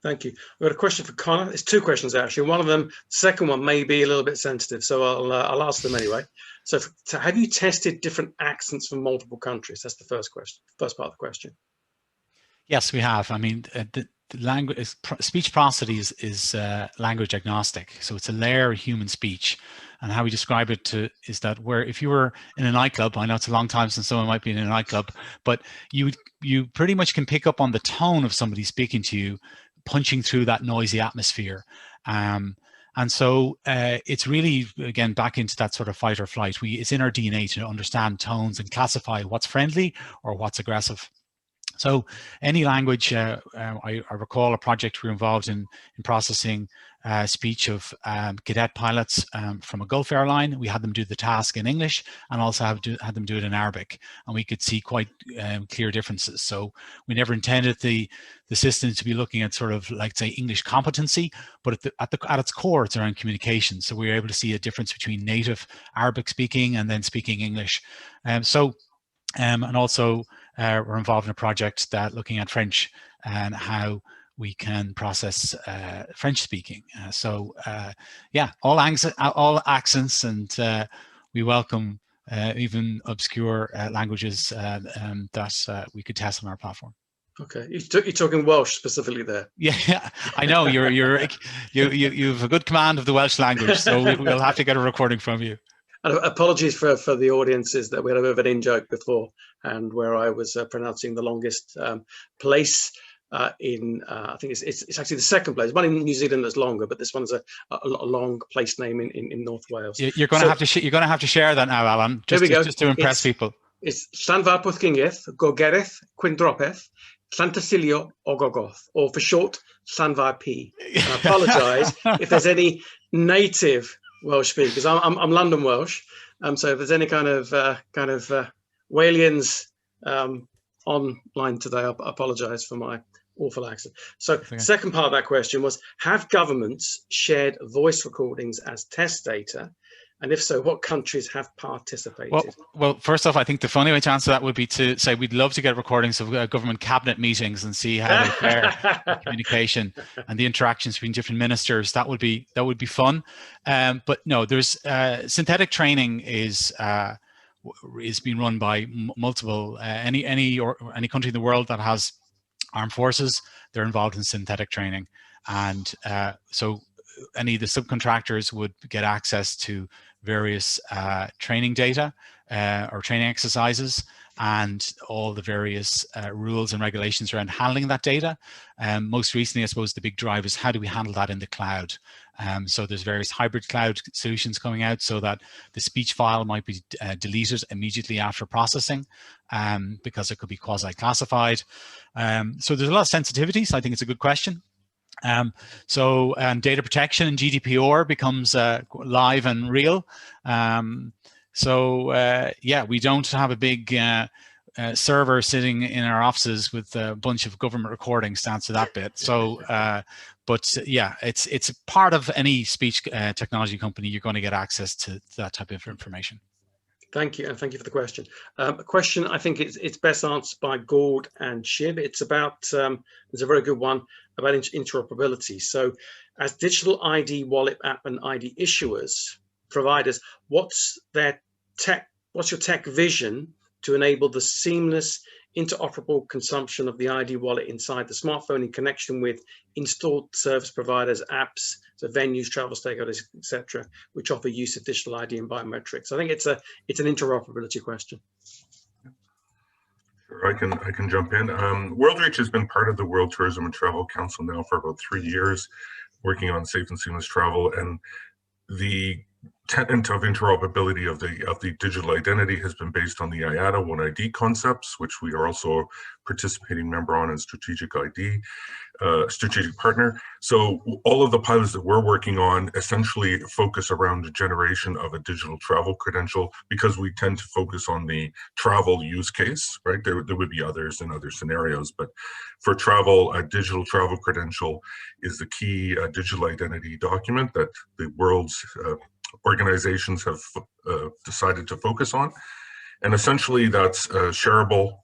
thank you. We've got a question for Connor. It's two questions actually. One of them, second one may be a little bit sensitive, so I'll ask them anyway. So have you tested different accents from multiple countries? That's the first question, first part of the question. Yes, we have. I mean, the language speech prosody is language agnostic, so it's a layer of human speech. And how we describe it is that if you were in a nightclub, I know it's a long time since someone might be in a nightclub, but you pretty much can pick up on the tone of somebody speaking to you, punching through that noisy atmosphere. And so it's really, again, back into that sort of fight or flight. It's in our DNA to understand tones and classify what's friendly or what's aggressive. So any language, I recall a project we were involved in processing speech of cadet pilots from a Gulf airline. We had them do the task in English and also had them do it in Arabic, and we could see quite clear differences. So we never intended the system to be looking at sort of like, say, English competency, but at its core, it's around communication. So we were able to see a difference between native Arabic speaking and then speaking English. And also we're involved in a project that looking at French and how we can process French speaking. Yeah, all accents, and we welcome even obscure languages that we could test on our platform. Okay, you're talking Welsh specifically there. Yeah, I know you have a good command of the Welsh language, so we'll have to get a recording from you. And apologies for the audiences that we had a bit of an in-joke before, and where I was pronouncing the longest place in I think it's actually the second place. One in New Zealand that's longer, but this one's a long place name in North Wales. You're going to have to share that now, Alan. Just to impress people. It's Llanfair Pwllgyngyll, Gogereth, Quindropeth, Llantysilio, Ogogoth, or for short, Llanfair P. And I apologise if there's any native Welsh speakers. I'm London Welsh, so if there's any kind of Walians online today, I apologise for my awful accent. So second part of that question was, have governments shared voice recordings as test data? And if so, what countries have participated? Well, first off, I think the funny way to answer that would be to say we'd love to get recordings of government cabinet meetings and see how they fare, the communication and the interactions between different ministers. That would be fun. But no, there's synthetic training is being run by multiple any country in the world that has armed forces. They're involved in synthetic training, and so any of the subcontractors would get access to various training data or training exercises and all the various rules and regulations around handling that data. Most recently, I suppose the big drive is how do we handle that in the cloud? So there's various hybrid cloud solutions coming out so that the speech file might be deleted immediately after processing because it could be quasi-classified. So there's a lot of sensitivities. I think it's a good question. So data protection and GDPR becomes live and real. Yeah, we don't have a big server sitting in our offices with a bunch of government recordings to answer that bit. So, but yeah, it's part of any speech technology company. You're going to get access to that type of information. Thank you, and thank you for the question. A question I think it's best answered by Goode and Shiv. It's about, there's a very good one about interoperability. So as digital ID wallet app and ID issuers, providers, what's your tech vision to enable the seamless interoperable consumption of the ID wallet inside the smartphone in connection with installed service providers, apps, so venues, travel stakeholders, etc., which offer use of digital ID and biometrics? I think it's an interoperability question. Sure, I can jump in. Worldreach has been part of the World Tourism and Travel Council now for about 3 years, working on safe and seamless travel, and the tenet of interoperability of the digital identity has been based on the IATA One ID concepts, which we are also a participating member on and strategic partner. So all of the pilots that we're working on essentially focus around the generation of a digital travel credential, because we tend to focus on the travel use case, right? There would be others in other scenarios, but for travel, a digital travel credential is the key digital identity document that the world's organizations have decided to focus on. And essentially that's shareable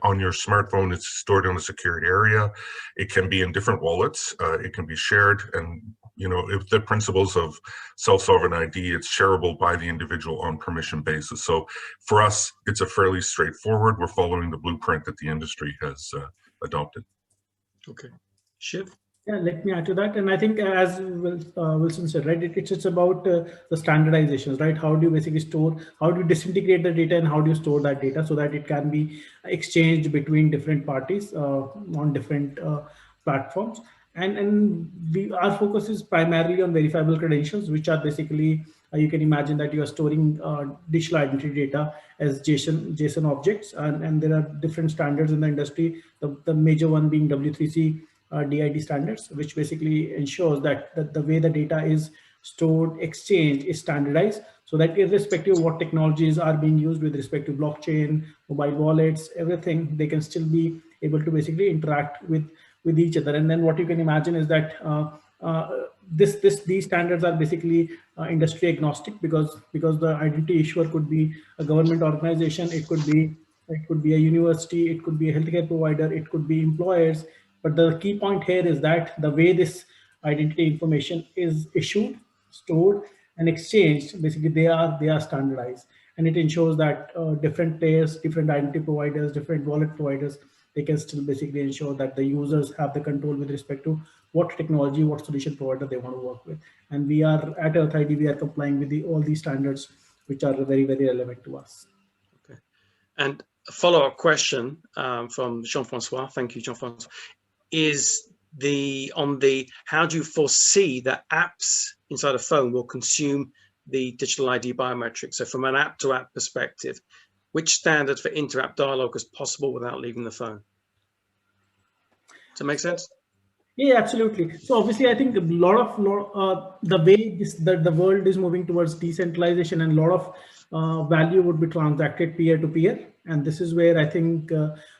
on your smartphone. It's stored in a secured area. It can be in different wallets. It can be shared. And, you know, if the principles of self-sovereign ID, it's shareable by the individual on permission basis. So for us, it's a fairly straightforward. We're following the blueprint that the industry has adopted. Okay. Shiv? Yeah, let me add to that. And I think as Wilson said, right, it's about the standardizations, right? How do you basically store, how do you disintegrate the data and how do you store that data so that it can be exchanged between different parties on different platforms. And our focus is primarily on verifiable credentials, which are basically, you can imagine that you are storing digital identity data as JSON objects. And there are different standards in the industry, the major one being W3C DID standards, which basically ensures that the way the data is stored, exchanged is standardized, so that irrespective of what technologies are being used with respect to blockchain, mobile wallets, everything, they can still be able to basically interact with each other. And then what you can imagine is that these standards are basically industry agnostic, because the identity issuer could be a government organization, it could be a university, it could be a healthcare provider, it could be employers. But the key point here is that the way this identity information is issued, stored, and exchanged, basically they are standardized. And it ensures that different players, different identity providers, different wallet providers, they can still basically ensure that the users have the control with respect to what technology, what solution provider they want to work with. And we are at EarthID, we are complying with all these standards, which are very, very relevant to us. Okay. And a follow-up question from Jean-Francois. Thank you, Jean-Francois. Is how do you foresee that apps inside a phone will consume the digital ID biometrics? So from an app to app perspective, which standard for inter-app dialogue is possible without leaving the phone? Does that make sense? Yeah, absolutely. So obviously, I think a lot of the way the world is moving towards decentralization, and a lot of value would be transacted peer to peer. And this is where I think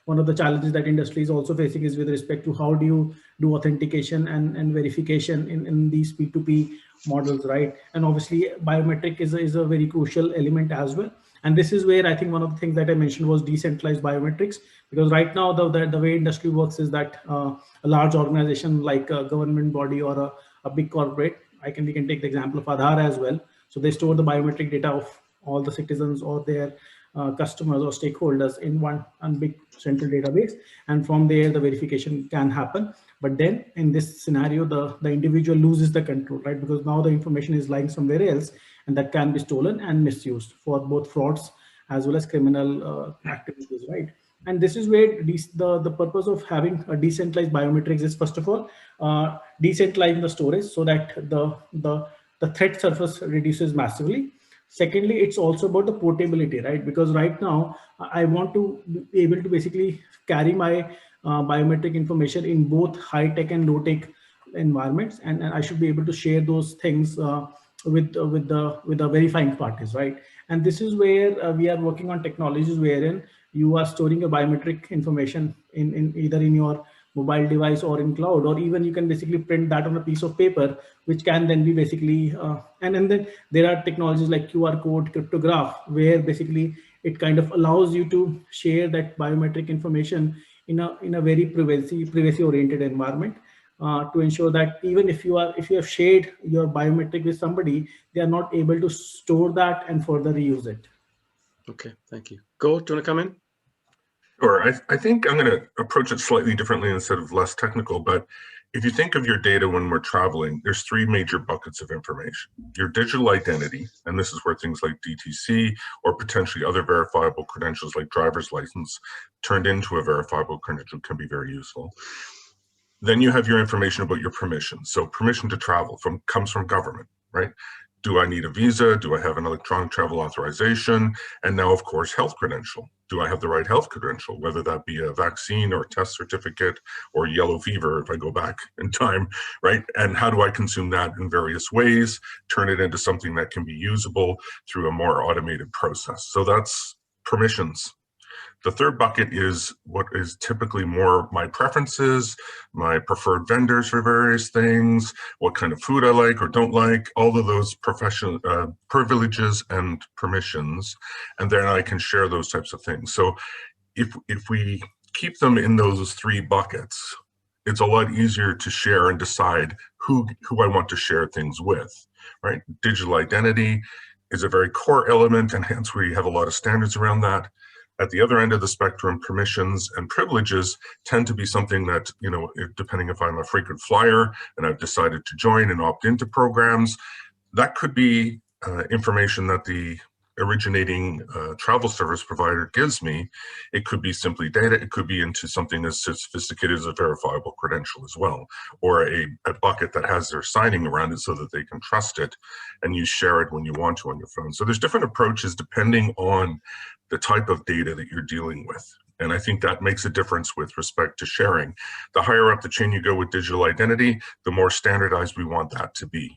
one of the challenges that industry is also facing is with respect to how do you do authentication and verification in these P2P models, right? And obviously biometric is a very crucial element as well. And this is where I think one of the things that I mentioned was decentralized biometrics, because right now the way industry works is that a large organization like a government body or a big corporate, we can take the example of Aadhaar as well. So they store the biometric data of all the citizens or their customers or stakeholders in one big central database, and from there the verification can happen. But then in this scenario, the individual loses the control, right? Because now the information is lying somewhere else, and that can be stolen and misused for both frauds as well as criminal activities, right? And this is where the purpose of having a decentralized biometrics is, first of all, decentralizing the storage so that the threat surface reduces massively. Secondly, it's also about the portability, right? Because right now I want to be able to basically carry my biometric information in both high tech and low tech environments, and I should be able to share those things with the verifying parties, right? And this is where we are working on technologies wherein you are storing your biometric information in either in your mobile device or in cloud, or even you can basically print that on a piece of paper, which can then be basically and then there are technologies like QR code cryptograph, where basically it kind of allows you to share that biometric information in a very privacy oriented environment, to ensure that even if you have shared your biometric with somebody, they are not able to store that and further reuse it. Okay, thank you. Goode, do you want to come in? Sure. I think I'm going to approach it slightly differently instead of less technical, but if you think of your data when we're traveling, there's three major buckets of information. Your digital identity, and this is where things like DTC or potentially other verifiable credentials like driver's license turned into a verifiable credential can be very useful. Then you have your information about your permission. So permission to travel comes from government, right? Do I need a visa? Do I have an electronic travel authorization? And now, of course, health credential. Do I have the right health credential, whether that be a vaccine or a test certificate or yellow fever if I go back in time, right? And how do I consume that in various ways, turn it into something that can be usable through a more automated process? So that's permissions. The third bucket is what is typically more my preferences, my preferred vendors for various things, what kind of food I like or don't like, all of those professional privileges and permissions, and then I can share those types of things. So if we keep them in those three buckets, it's a lot easier to share and decide who I want to share things with, right? Digital identity is a very core element, and hence we have a lot of standards around that. At the other end of the spectrum, permissions and privileges tend to be something that, you know, depending if I'm a frequent flyer and I've decided to join and opt into programs, that could be information that the originating travel service provider gives me. It could be simply data. It could be into something as sophisticated as a verifiable credential as well, or a bucket that has their signing around it so that they can trust it and you share it when you want to on your phone. So there's different approaches depending on the type of data that you're dealing with. And I think that makes a difference with respect to sharing. The higher up the chain you go with digital identity, the more standardized we want that to be.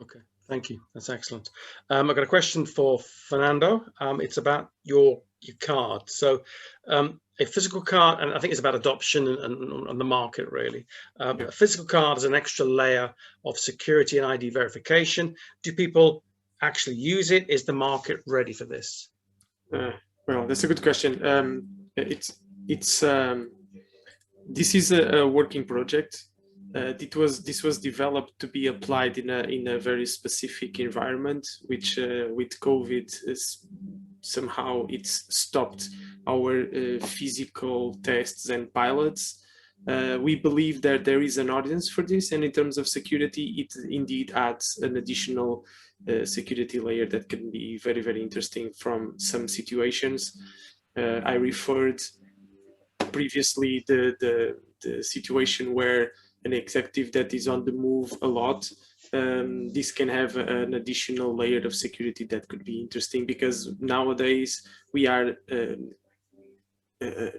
Okay, thank you. That's excellent. I've got a question for Fernando. It's about your card. So a physical card, and I think it's about adoption and the market really. A physical card is an extra layer of security and ID verification. Do people actually use it? Is the market ready for this? Well, that's a good question. This is a working project. This was developed to be applied in a very specific environment, which with COVID somehow it's stopped our physical tests and pilots. We believe that there is an audience for this, and in terms of security, it indeed adds an additional security layer that can be very, very interesting from some situations. I referred previously the situation where an executive that is on the move a lot, this can have an additional layer of security that could be interesting, because nowadays we are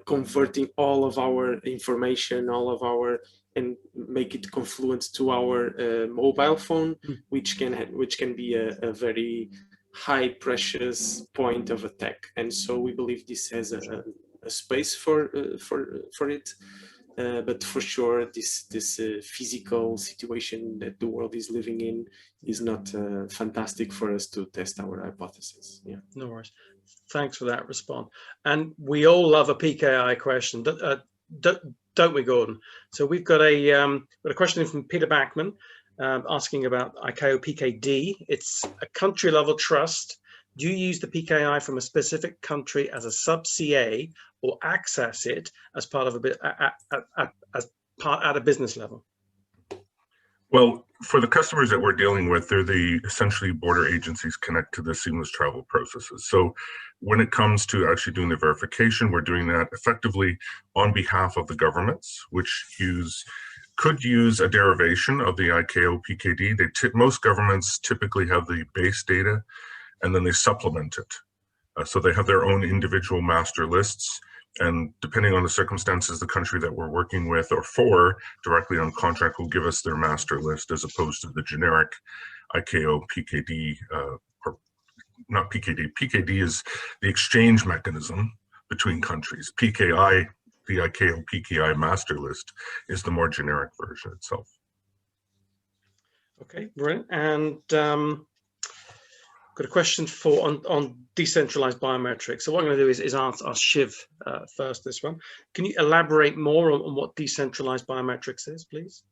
converting all of our information, and make it confluent to our mobile phone, which can be a very high precious point of attack. And so we believe this has space for it. But for sure, this physical situation that the world is living in is not fantastic for us to test our hypothesis. Yeah. No worries. Thanks for that response. And we all love a PKI question, don't we, Gordon? So we've got a question from Peter Backman asking about ICAO PKD. It's a country level trust. Do you use the PKI from a specific country as a sub-CA or access it as part of at a business level? Well, for the customers that we're dealing with, they're the essentially border agencies connect to the seamless travel processes. So when it comes to actually doing the verification, we're doing that effectively on behalf of the governments, which could use a derivation of the ICAO PKD. Most governments typically have the base data, and then they supplement it. So they have their own individual master lists, and depending on the circumstances, the country that we're working with or for directly on contract will give us their master list as opposed to the generic ICAO PKD, or not PKD. PKD is the exchange mechanism between countries. PKI, the ICAO PKI master list, is the more generic version itself. Okay, brilliant. And got a question on decentralized biometrics. So what I'm going to do is ask Shiv first this one. Can you elaborate more on what decentralized biometrics is, please?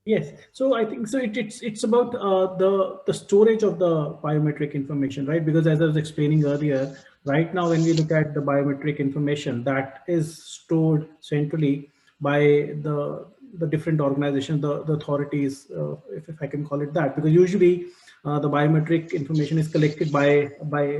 Yes, so I think so. It's about the storage of the biometric information, right? Because as I was explaining earlier, right now when we look at the biometric information that is stored centrally by the different organizations, the authorities, if I can call it that, because usually the biometric information is collected by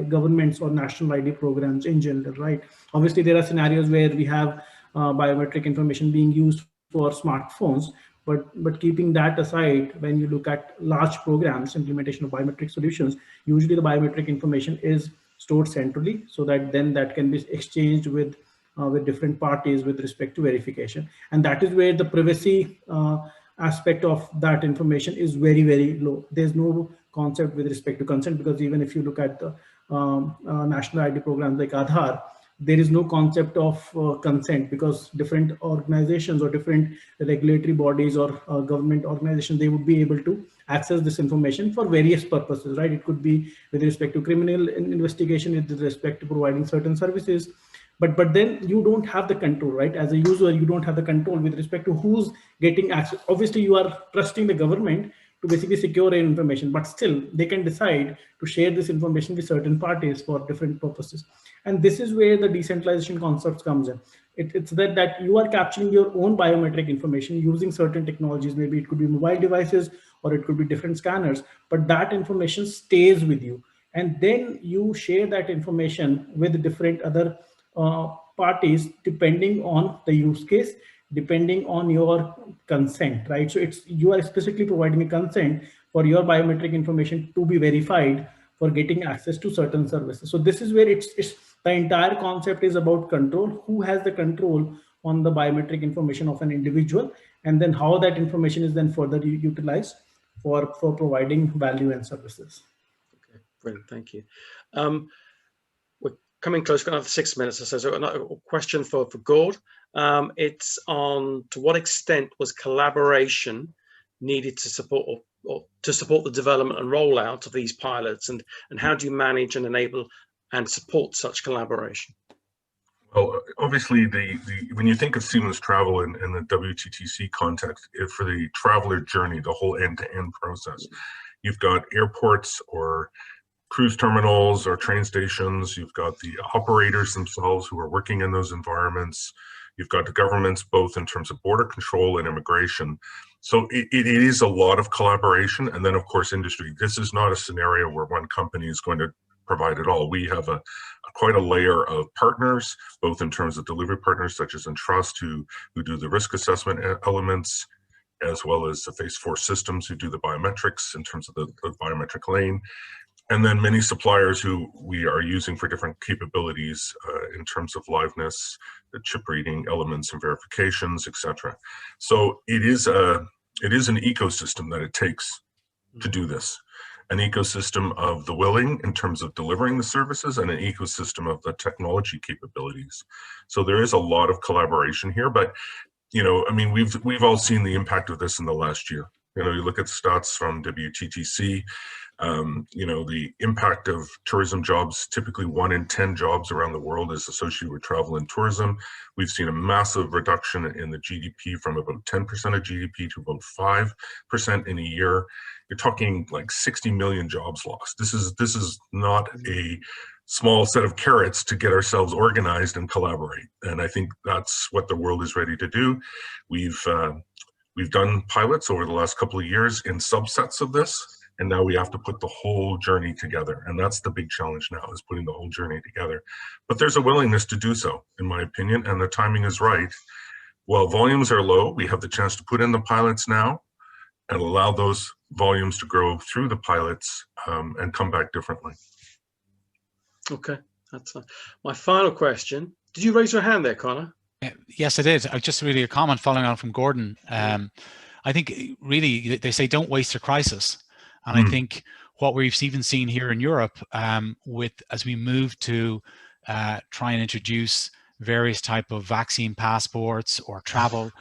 governments or national ID programs in general, right? Obviously, there are scenarios where we have biometric information being used for smartphones, but keeping that aside, when you look at large programs, implementation of biometric solutions, usually the biometric information is stored centrally, so that then that can be exchanged with different parties with respect to verification, and that is where the privacy aspect of that information is very, very low. There's no concept with respect to consent, because even if you look at the national ID programs like Aadhaar, there is no concept of consent, because different organizations or different regulatory bodies or government organizations, they would be able to access this information for various purposes, right? It could be with respect to criminal investigation, with respect to providing certain services, but then you don't have the control, right? As a user, you don't have the control with respect to who's getting access. Obviously, you are trusting the government to basically secure information, but still they can decide to share this information with certain parties for different purposes. And this is where the decentralization concepts comes in. It's that you are capturing your own biometric information using certain technologies. Maybe it could be mobile devices or it could be different scanners, but that information stays with you. And then you share that information with different other parties, depending on the use case, depending on your consent, right? So you are specifically providing a consent for your biometric information to be verified for getting access to certain services. So this is where it's the entire concept is about control. Who has the control on the biometric information of an individual, and then how that information is then further utilized for providing value and services. Okay, brilliant, thank you. We're coming close, got another 6 minutes or so. So another question for Goode. It's on to what extent was collaboration needed to support or to support the development and rollout of these pilots, and how do you manage and enable and support such collaboration? Well, obviously, when you think of seamless travel in the WTTC context, for the traveler journey, the whole end-to-end process, you've got airports or cruise terminals or train stations, you've got the operators themselves who are working in those environments, you've got the governments, both in terms of border control and immigration. So it is a lot of collaboration. And then, of course, industry. This is not a scenario where one company is going to provide it all. We have quite a layer of partners, both in terms of delivery partners such as Entrust, who do the risk assessment elements, as well as the Phase 4 systems who do the biometrics in terms of the biometric lane, and then many suppliers who we are using for different capabilities in terms of liveness, the chip reading elements and verifications, etc. So it is an ecosystem that it takes to do this. an ecosystem of the willing in terms of delivering the services, and an ecosystem of the technology capabilities. So there is a lot of collaboration here, but I mean, we've all seen the impact of this in the last year. You look at stats from WTTC, the impact of tourism jobs, typically 1 in 10 jobs around the world is associated with travel and tourism. We've seen a massive reduction in the GDP from about 10% of GDP to about 5% in a year. You're talking like 60 million jobs lost. This is not a small set of carrots to get ourselves organized and collaborate. And I think that's what the world is ready to do. We've done pilots over the last couple of years in subsets of this, and now we have to put the whole journey together. And that's the big challenge now, is putting the whole journey together. But there's a willingness to do so, in my opinion, and the timing is right. While volumes are low, we have the chance to put in the pilots now and allow those volumes to grow through the pilots and come back differently. Okay, that's my final question. Did you raise your hand there, Connor? Yes, I did. Just really a comment following on from Gordon. I think really they say don't waste a crisis. And I think what we've even seen here in Europe as we move to try and introduce various type of vaccine passports or travel,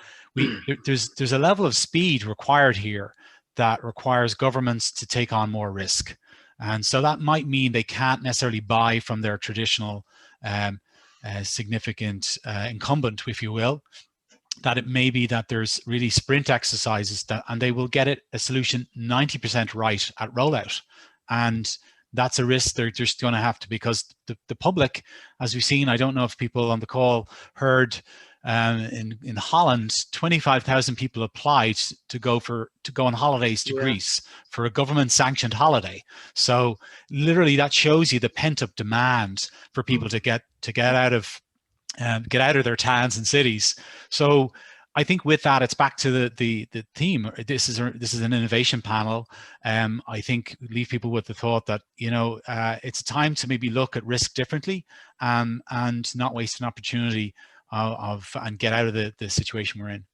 there's a level of speed required here that requires governments to take on more risk. And so that might mean they can't necessarily buy from their traditional significant incumbent, if you will, that it may be that there's really sprint exercises and they will get a solution 90% right at rollout. And that's a risk they're just going to have to, because the public, as we've seen, I don't know if people on the call heard, in Holland, 25,000 people applied to go on holidays to Greece for a government-sanctioned holiday. So literally, that shows you the pent-up demand for people to get out of their towns and cities. So I think with that, it's back to the theme. This is an innovation panel. I think leave people with the thought that it's time to maybe look at risk differently, and not waste an opportunity and get out of the situation we're in.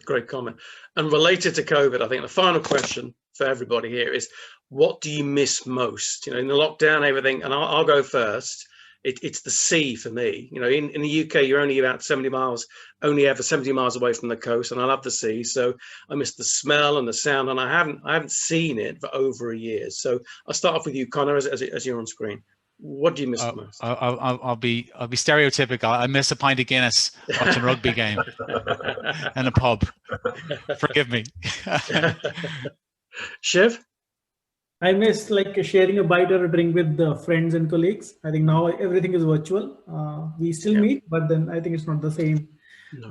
Great comment. And related to COVID, I think the final question for everybody here is, what do you miss most? In the lockdown, everything, and I'll go first. It's the sea for me. In the UK, you're only about 70 miles away from the coast, and I love the sea. So I miss the smell and the sound, and I haven't seen it for over a year. So I'll start off with you, Connor, as you're on screen. What do you miss the most? I'll be stereotypical. I miss a pint of Guinness watching a rugby game in a pub. Forgive me. Shiv? I miss sharing a bite or a drink with friends and colleagues. I think now everything is virtual. We still meet, but then I think it's not the same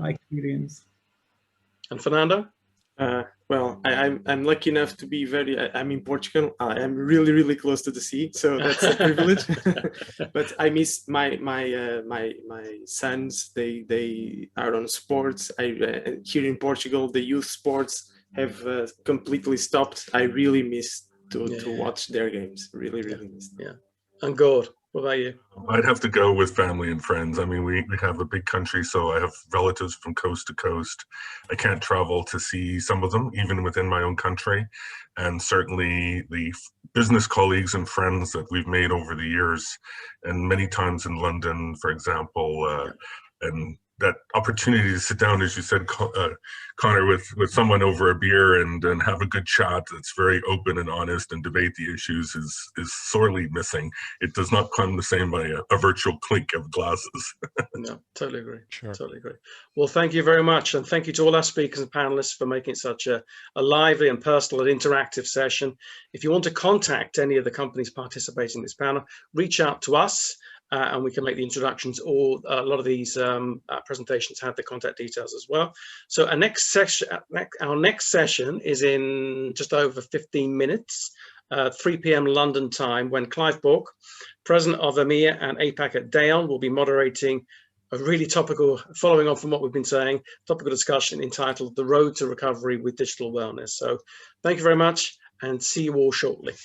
experience. And Fernando? Well, I'm lucky enough to be I'm in Portugal. I'm really, really close to the sea, so that's a privilege. But I miss my sons. They are on sports. Here in Portugal, the youth sports have completely stopped. I really miss to watch their games. Really, really miss them. Yeah. And Goode, what about you? I'd have to go with family and friends. I mean, we have a big country, so I have relatives from coast to coast. I can't travel to see some of them, even within my own country. And certainly the business colleagues and friends that we've made over the years, and many times in London, for example, and that opportunity to sit down, as you said, Connor, with someone over a beer and have a good chat that's very open and honest and debate the issues is sorely missing. It does not come the same by a virtual clink of glasses. No, totally agree. Sure. Totally agree. Well, thank you very much. And thank you to all our speakers and panelists for making it such a lively and personal and interactive session. If you want to contact any of the companies participating in this panel, reach out to us. And we can make the introductions, or a lot of these presentations have the contact details as well. So our next session is in just over 15 minutes, 3 p.m. London time, when Clive Bourke, President of EMEA and APAC at Daon, will be moderating a really topical, following on from what we've been saying, topical discussion entitled The Road to Recovery with Digital Wellness. So thank you very much, and see you all shortly.